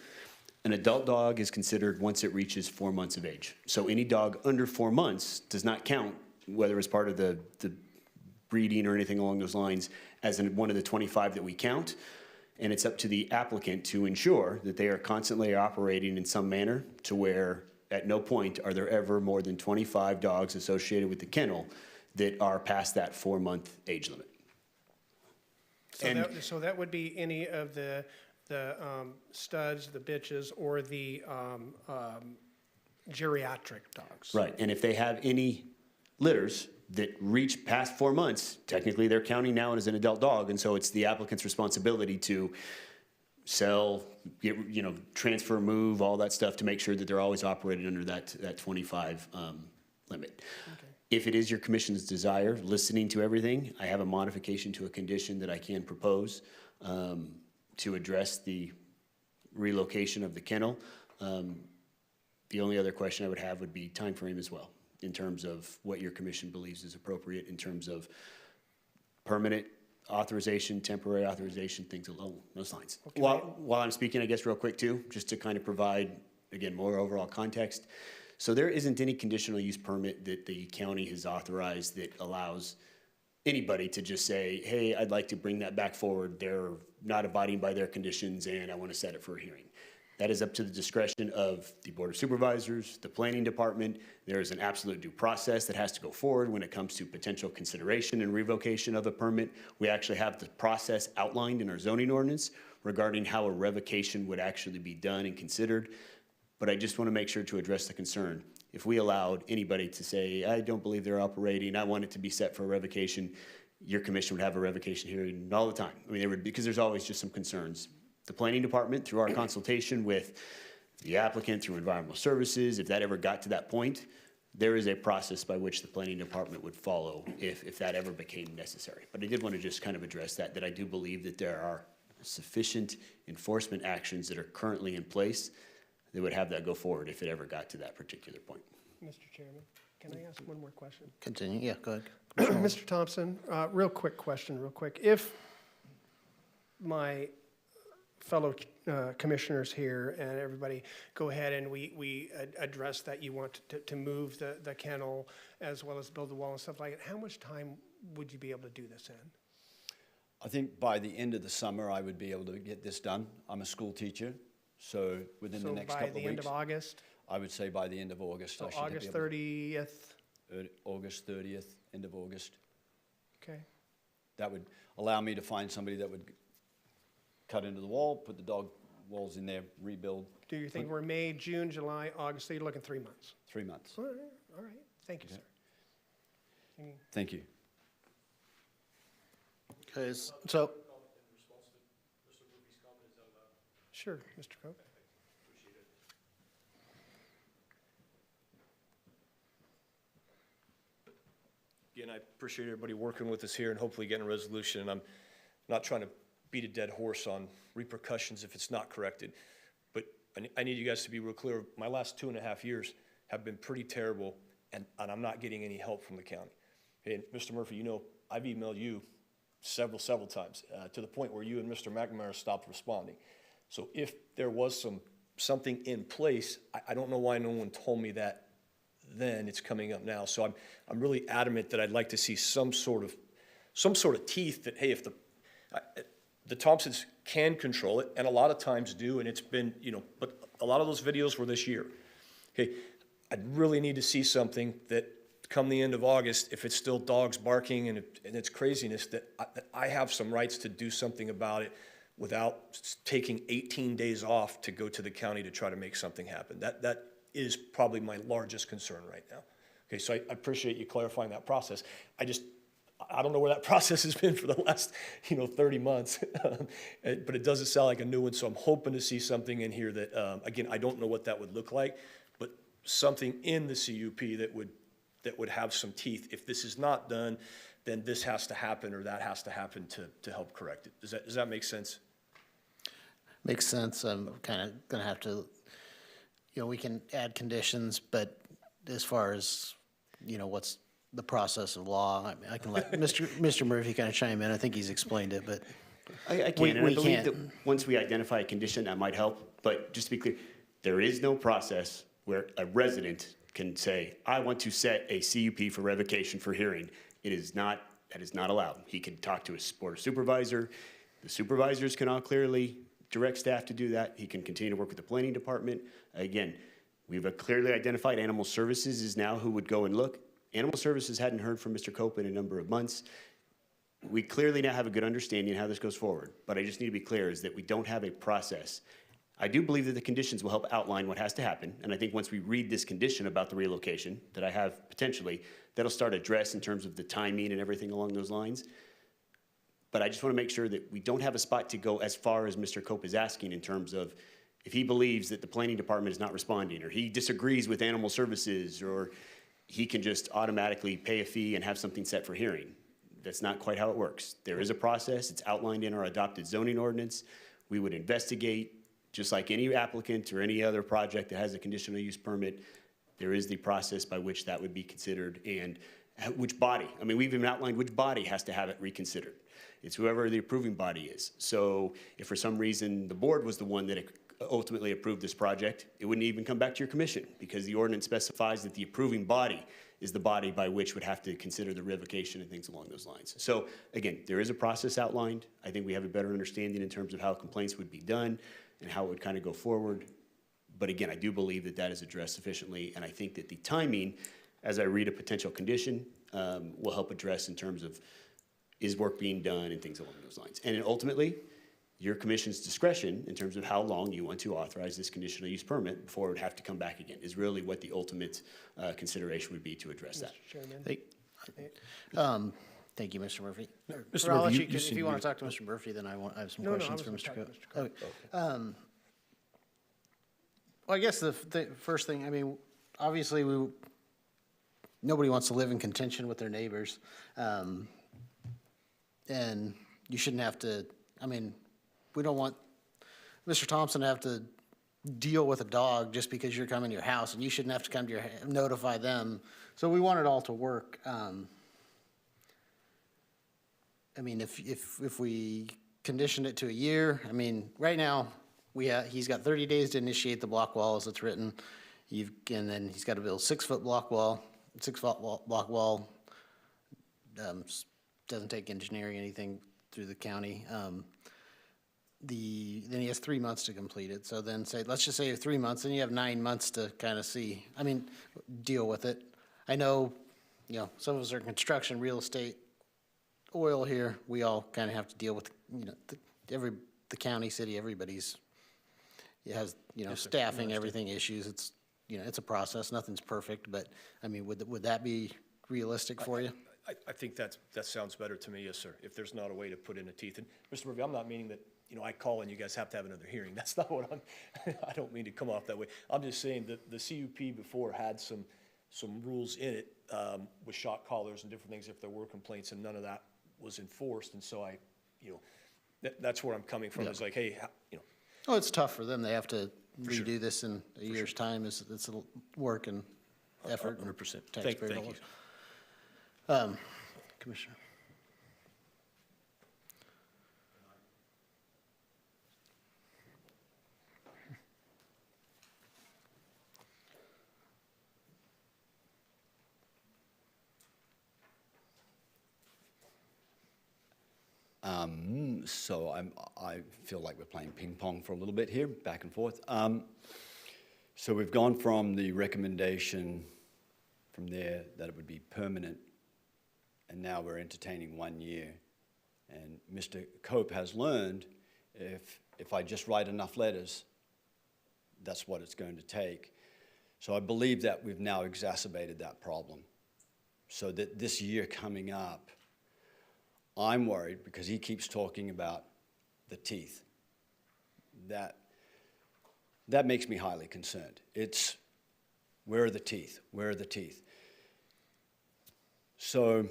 An adult dog is considered once it reaches 4 months of age. So any dog under 4 months does not count, whether it's part of the breeding or anything along those lines, as one of the 25 that we count. And it's up to the applicant to ensure that they are constantly operating in some manner to where at no point are there ever more than 25 dogs associated with the kennel that are past that 4-month age limit. So that would be any of the studs, the bitches, or the geriatric dogs. Right, and if they have any litters that reach past 4 months, technically they're counting now as an adult dog, and so it's the applicant's responsibility to sell, transfer, move, all that stuff to make sure that they're always operating under that 25 limit. Okay. If it is your commission's desire, listening to everything, I have a modification to a condition that I can propose to address the relocation of the kennel. The only other question I would have would be timeframe as well, in terms of what your commission believes is appropriate in terms of permanent authorization, temporary authorization, things along those lines. Okay. While I'm speaking, I guess real quick too, just to kind of provide, again, more overall context. So there isn't any conditional use permit that the county has authorized that allows anybody to just say, hey, I'd like to bring that back forward. They're not abiding by their conditions and I want to set it for a hearing. That is up to the discretion of the Board of Supervisors, the Planning Department. There is an absolute due process that has to go forward when it comes to potential consideration and revocation of a permit. We actually have the process outlined in our zoning ordinance regarding how a revocation would actually be done and considered. But I just want to make sure to address the concern. If we allowed anybody to say, I don't believe they're operating, I want it to be set for a revocation, your commission would have a revocation hearing all the time. I mean, there would, because there's always just some concerns. The Planning Department, through our consultation with the applicant, through Environmental Services, if that ever got to that point, there is a process by which the Planning Department would follow if that ever became necessary. But I did want to just kind of address that I do believe that there are sufficient enforcement actions that are currently in place that would have that go forward if it ever got to that particular point. Mr. Chairman, can I ask one more question? Continue, yeah, go ahead. Mr. Thompson, real quick question, real quick. If my fellow commissioners here and everybody go ahead and we address that you want to move the kennel as well as build the wall and stuff like that, how much time would you be able to do this in? I think by the end of the summer, I would be able to get this done. I'm a school teacher, so within the next couple of weeks. So by the end of August? I would say by the end of August. So I should August be able 30th? August 30th, end of August. Okay. That would allow me to find somebody that would cut into the wall, put the dog walls in there, rebuild. Do you think we're May, June, July, August, so you're looking 3 months? 3 months. All right. Thank you, sir. Thank you. Okay, so, Sure, Mr. Cope. Again, I appreciate everybody working with us here and hopefully getting a resolution. And I'm not trying to beat a dead horse on repercussions if it's not corrected. But I need you guys to be real clear. My last 2.5 years have been pretty terrible, and I'm not getting any help from the county. And Mr. Murphy, you know, I've emailed you several times, to the point where you and Mr. McNamara stopped responding. So if there was something in place, I don't know why no one told me that then. It's coming up now. So I'm really adamant that I'd like to see some sort of teeth that, hey, if the Thompsons can control it, and a lot of times do, and it's been, you know, but a lot of those videos were this year. Okay, I'd really need to see something that come the end of August, if it's still dogs barking and it's craziness, that I have some rights to do something about it without taking 18 days off to go to the county to try to make something happen. That is probably my largest concern right now. Okay, so I appreciate you clarifying that process. I don't know where that process has been for the last, 30 months, but it doesn't sound like a new one, so I'm hoping to see something in here that, again, I don't know what that would look like, but something in the CUP that would have some teeth. If this is not done, then this has to happen or that has to happen to help correct it. Does that make sense? Makes sense. I'm kind of going to have to, we can add conditions, but as far as, what's the process of law, I can let Mr. Murphy kind of chime in. I think he's explained it, but I can, and I believe that once we identify a condition, that might help. But just to be clear, there is no process where a resident can say, I want to set a CUP for revocation for hearing. That is not allowed. He can talk to his board of supervisor. The supervisors can all clearly direct staff to do that. He can continue to work with the planning department. Again, we've clearly identified Animal Services is now who would go and look. Animal Services hadn't heard from Mr. Cope in a number of months. We clearly now have a good understanding of how this goes forward, but I just need to be clear is that we don't have a process. I do believe that the conditions will help outline what has to happen, and I think once we read this condition about the relocation that I have potentially, that'll start address in terms of the timing and everything along those lines. But I just want to make sure that we don't have a spot to go as far as Mr. Cope is asking in terms of if he believes that the planning department is not responding, or he disagrees with Animal Services, or he can just automatically pay a fee and have something set for hearing. That's not quite how it works. There is a process. It's outlined in our adopted zoning ordinance. We would investigate, just like any applicant or any other project that has a conditional use permit. There is the process by which that would be considered and which body. I mean, we've even outlined which body has to have it reconsidered. It's whoever the approving body is. So if for some reason the board was the one that ultimately approved this project, it wouldn't even come back to your commission because the ordinance specifies that the approving body is the body by which would have to consider the revocation and things along those lines. So again, there is a process outlined. I think we have a better understanding in terms of how complaints would be done and how it would kind of go forward. But again, I do believe that that is addressed sufficiently, and I think that the timing, as I read a potential condition, will help address in terms of is work being done and things along those lines. And then ultimately, your commission's discretion in terms of how long you want to authorize this conditional use permit before it would have to come back again is really what the ultimate consideration would be to address that. Mr. Chairman. Thank you, Mr. Murphy. Mr. Or I'll Murphy, let you if seem you to want be- to talk to Mr. Murphy, then I have some No, I questions was for gonna Mr. talk to Cope. Mr. Cope. Well, I guess the first thing, I mean, obviously, nobody wants to live in contention with their neighbors. And you shouldn't have to, I mean, we don't want Mr. Thompson to have to deal with a dog just because you're coming to your house, and you shouldn't have to come to notify them. So we want it all to work. I mean, if we condition it to a year, I mean, right now, he's got 30 days to initiate the block wall as it's written. And then he's got to build 6-foot block wall, 6-foot block wall. Doesn't take engineering, anything through the county. Then he has 3 months to complete it. So then let's just say 3 months, then you have 9 months to kind of deal with it. I know, some of us are in construction, real estate, oil here. We all kind of have to deal with, the county, city, everybody's, it has, staffing, everything issues. It's, it's a process. Nothing's perfect, but I mean, would that be realistic for you? I think that sounds better to me, yes, sir, if there's not a way to put in a teeth. And Mr. Murphy, I'm not meaning that, I call and you guys have to have another hearing. That's not what I don't mean to come off that way. I'm just saying that the CUP before had some some rules in it with shot collars and different things if there were complaints, and none of that was enforced. And so that's where I'm coming from. It's like, hey, Oh, it's tough for them. They have to sure. redo this in a year's time. It's a work and effort. 100%. Taxpayer Thank you. dollars. Commissioner. So I feel like we're playing ping pong for a little bit here, back and forth. So we've gone from the recommendation from there that it would be permanent, and now we're entertaining 1 year. And Mr. Cope has learned if I just write enough letters, that's what it's going to take. So I believe that we've now exacerbated that problem. So that this year coming up, I'm worried because he keeps talking about the teeth. That makes me highly concerned. It's, where are the teeth? Where are the teeth? So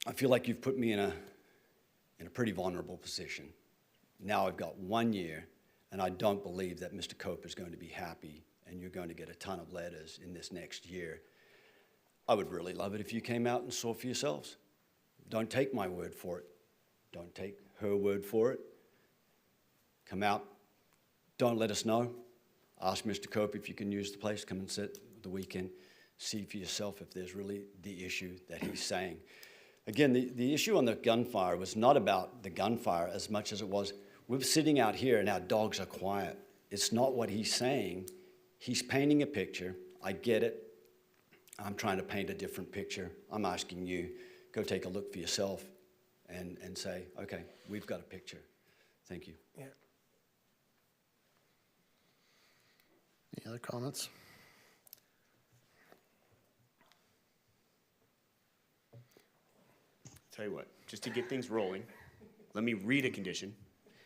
I feel like you've put me in a pretty vulnerable position. Now I've got 1 year, and I don't believe that Mr. Cope is going to be happy, and you're going to get a ton of letters in this next year. I would really love it if you came out and saw for yourselves. Don't take my word for it. Don't take her word for it. Come out. Don't let us know. Ask Mr. Cope if you can use the place. Come and sit the weekend. See for yourself if there's really the issue that he's saying. Again, the issue on the gunfire was not about the gunfire as much as it was, we're sitting out here and our dogs are quiet. It's not what he's saying. He's painting a picture. I get it. I'm trying to paint a different picture. I'm asking you, go take a look for yourself and say, okay, we've got a picture. Thank you. Yeah. Any other comments? Tell you what, just to get things rolling, let me read a condition.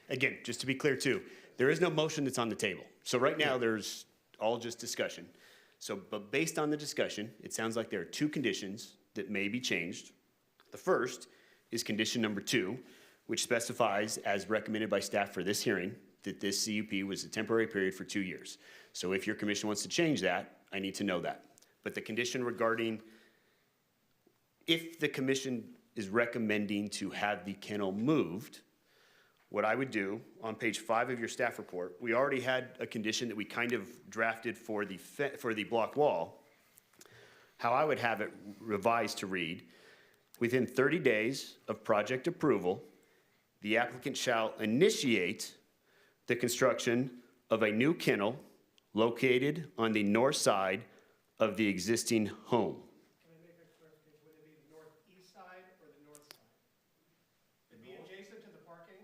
Again, just to be clear too, there is no motion that's on the table. So right now, there's all just discussion. So, but based on the discussion, it sounds like there are two conditions that may be changed. The first is condition number 2, which specifies, as recommended by staff for this hearing, that this CUP was a temporary period for 2 years. So if your commission wants to change that, I need to know that. But the condition regarding if the commission is recommending to have the kennel moved, what I would do on page 5 of your staff report, we already had a condition that we kind of drafted for the block wall. How I would have it revised to read, within 30 days of project approval, the applicant shall initiate the construction of a new kennel located on the north side of the existing home. Can I make a clarification? Would it be the northeast side or the north side? It'd be adjacent to the parking?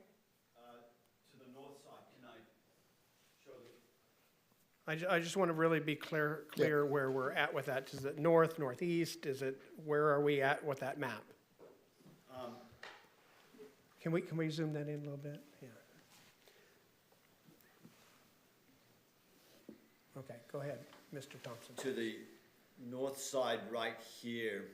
To the north side, can I show the... I just want to really be clear where we're at with that. Is it north, northeast? Is it, where are we at with that map? Can we zoom that in a little bit? Yeah. Okay, go ahead, Mr. Thompson. To the north side right here.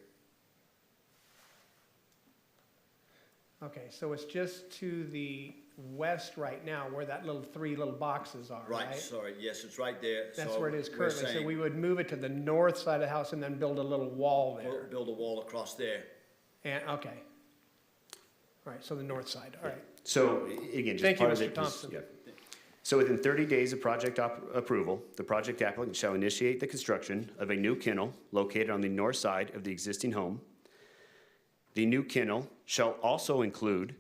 Okay, so it's just to the west right now where that three little boxes are, right? Right, sorry, yes, it's right there. That's So where it is we're currently. So saying we would move it to the north side of the house and then build a little wall there. build a wall across there. And, okay. All right, so the north side, all right. So again, just Thank you, part of Mr. it is- Thompson. yeah. So within 30 days of project approval, the project applicant shall initiate the construction of a new kennel located on the north side of the existing home. The new kennel shall also include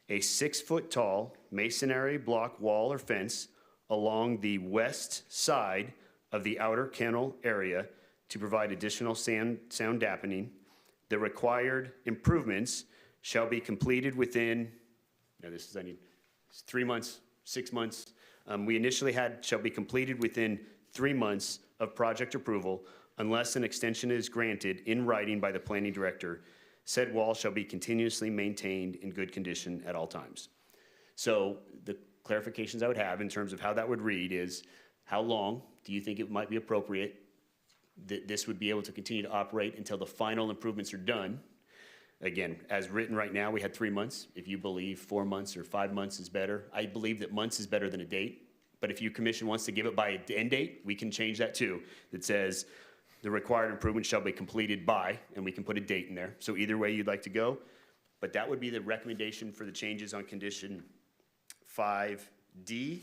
a 6-foot-tall masonry block wall or fence along the west side of the outer kennel area to provide additional sound dampening. The required improvements shall be completed within, now this is, 3 months, 6 months. We initially had shall be completed within 3 months of project approval unless an extension is granted in writing by the planning director. Said wall shall be continuously maintained in good condition at all times. So the clarifications I would have in terms of how that would read is, how long do you think it might be appropriate This would be able to continue to operate until the final improvements are done. Again, as written right now, we had 3 months. If you believe 4 months or 5 months is better, I believe that months is better than a date. But if your commission wants to give it by an end date, we can change that too. That says the required improvement shall be completed by, and we can put a date in there. So either way you'd like to go. But that would be the recommendation for the changes on condition 5D.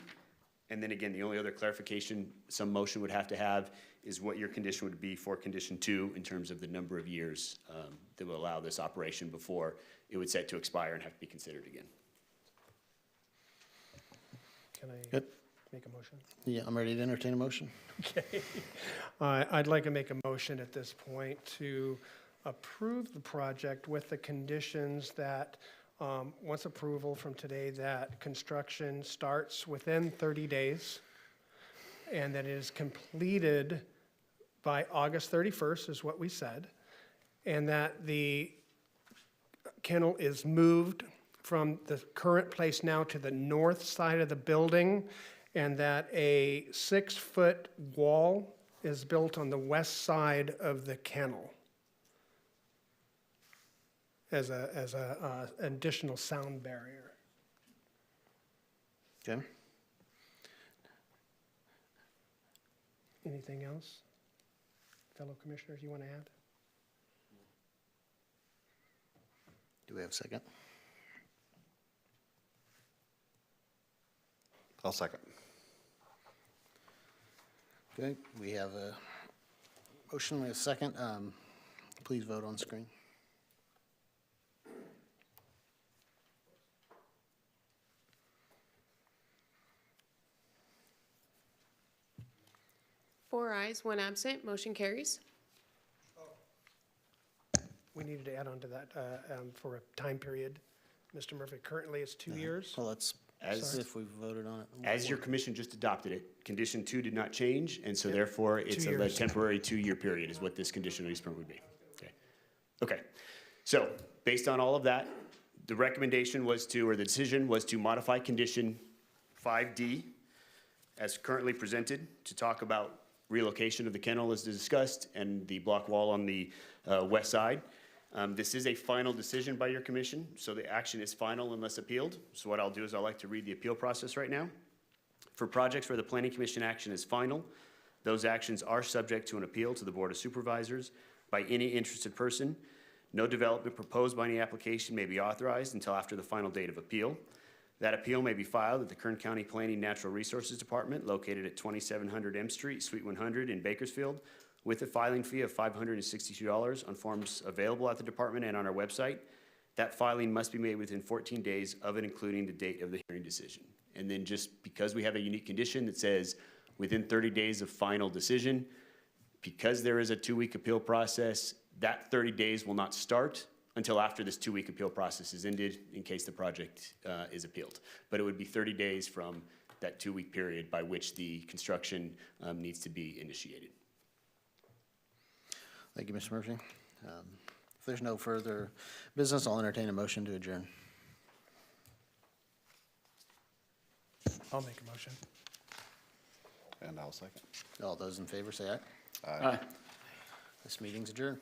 And then again, the only other clarification some motion would have to have is what your condition would be for condition 2 in terms of the number of years that will allow this operation before it would set to expire and have to be considered again. Can I Good. make a motion? Yeah, I'm ready to entertain a motion. Okay. I'd like to make a motion at this point to approve the project with the conditions that, once approval from today, that construction starts within 30 days and that it is completed by August 31st, is what we said, and that the kennel is moved from the current place now to the north side of the building, and that a 6-foot wall is built on the west side of the kennel as a additional sound barrier. Okay. Anything else? Fellow commissioners, you want to add? Do we have a second? I'll second. Okay, we have a motion, we have a second. Please vote on screen. Four ayes, one absent, motion carries. We needed to add on to that for a time period. Mr. Murphy, currently it's 2 years. Well, let's, As- if we voted on it. As your commission just adopted it, condition 2 did not change, and so therefore it's 2 a years. temporary 2-year period is what this conditional use permit would be. Okay. Okay. So based on all of that, the recommendation was to, or the decision was to modify condition 5D as currently presented to talk about relocation of the kennel as discussed and the block wall on the west side. This is a final decision by your commission, so the action is final unless appealed. So what I'll do is I'd like to read the appeal process right now. For projects where the planning commission action is final, those actions are subject to an appeal to the Board of Supervisors by any interested person. No development proposed by any application may be authorized until after the final date of appeal. That appeal may be filed at the Kern County Planning Natural Resources Department located at 2700 M Street, Suite 100 in Bakersfield, with a filing fee of $562 on forms available at the department and on our website. That filing must be made within 14 days of and including the date of the hearing decision. And then just because we have a unique condition that says within 30 days of final decision, because there is a 2-week appeal process, that 30 days will not start until after this 2-week appeal process is ended in case the project is appealed. But it would be 30 days from that 2-week period by which the construction needs to be initiated. Thank you, Mr. Murphy. If there's no further business, I'll entertain a motion to adjourn. I'll make a motion. And I'll second. All those in favor say aye. Aye. This meeting's adjourned.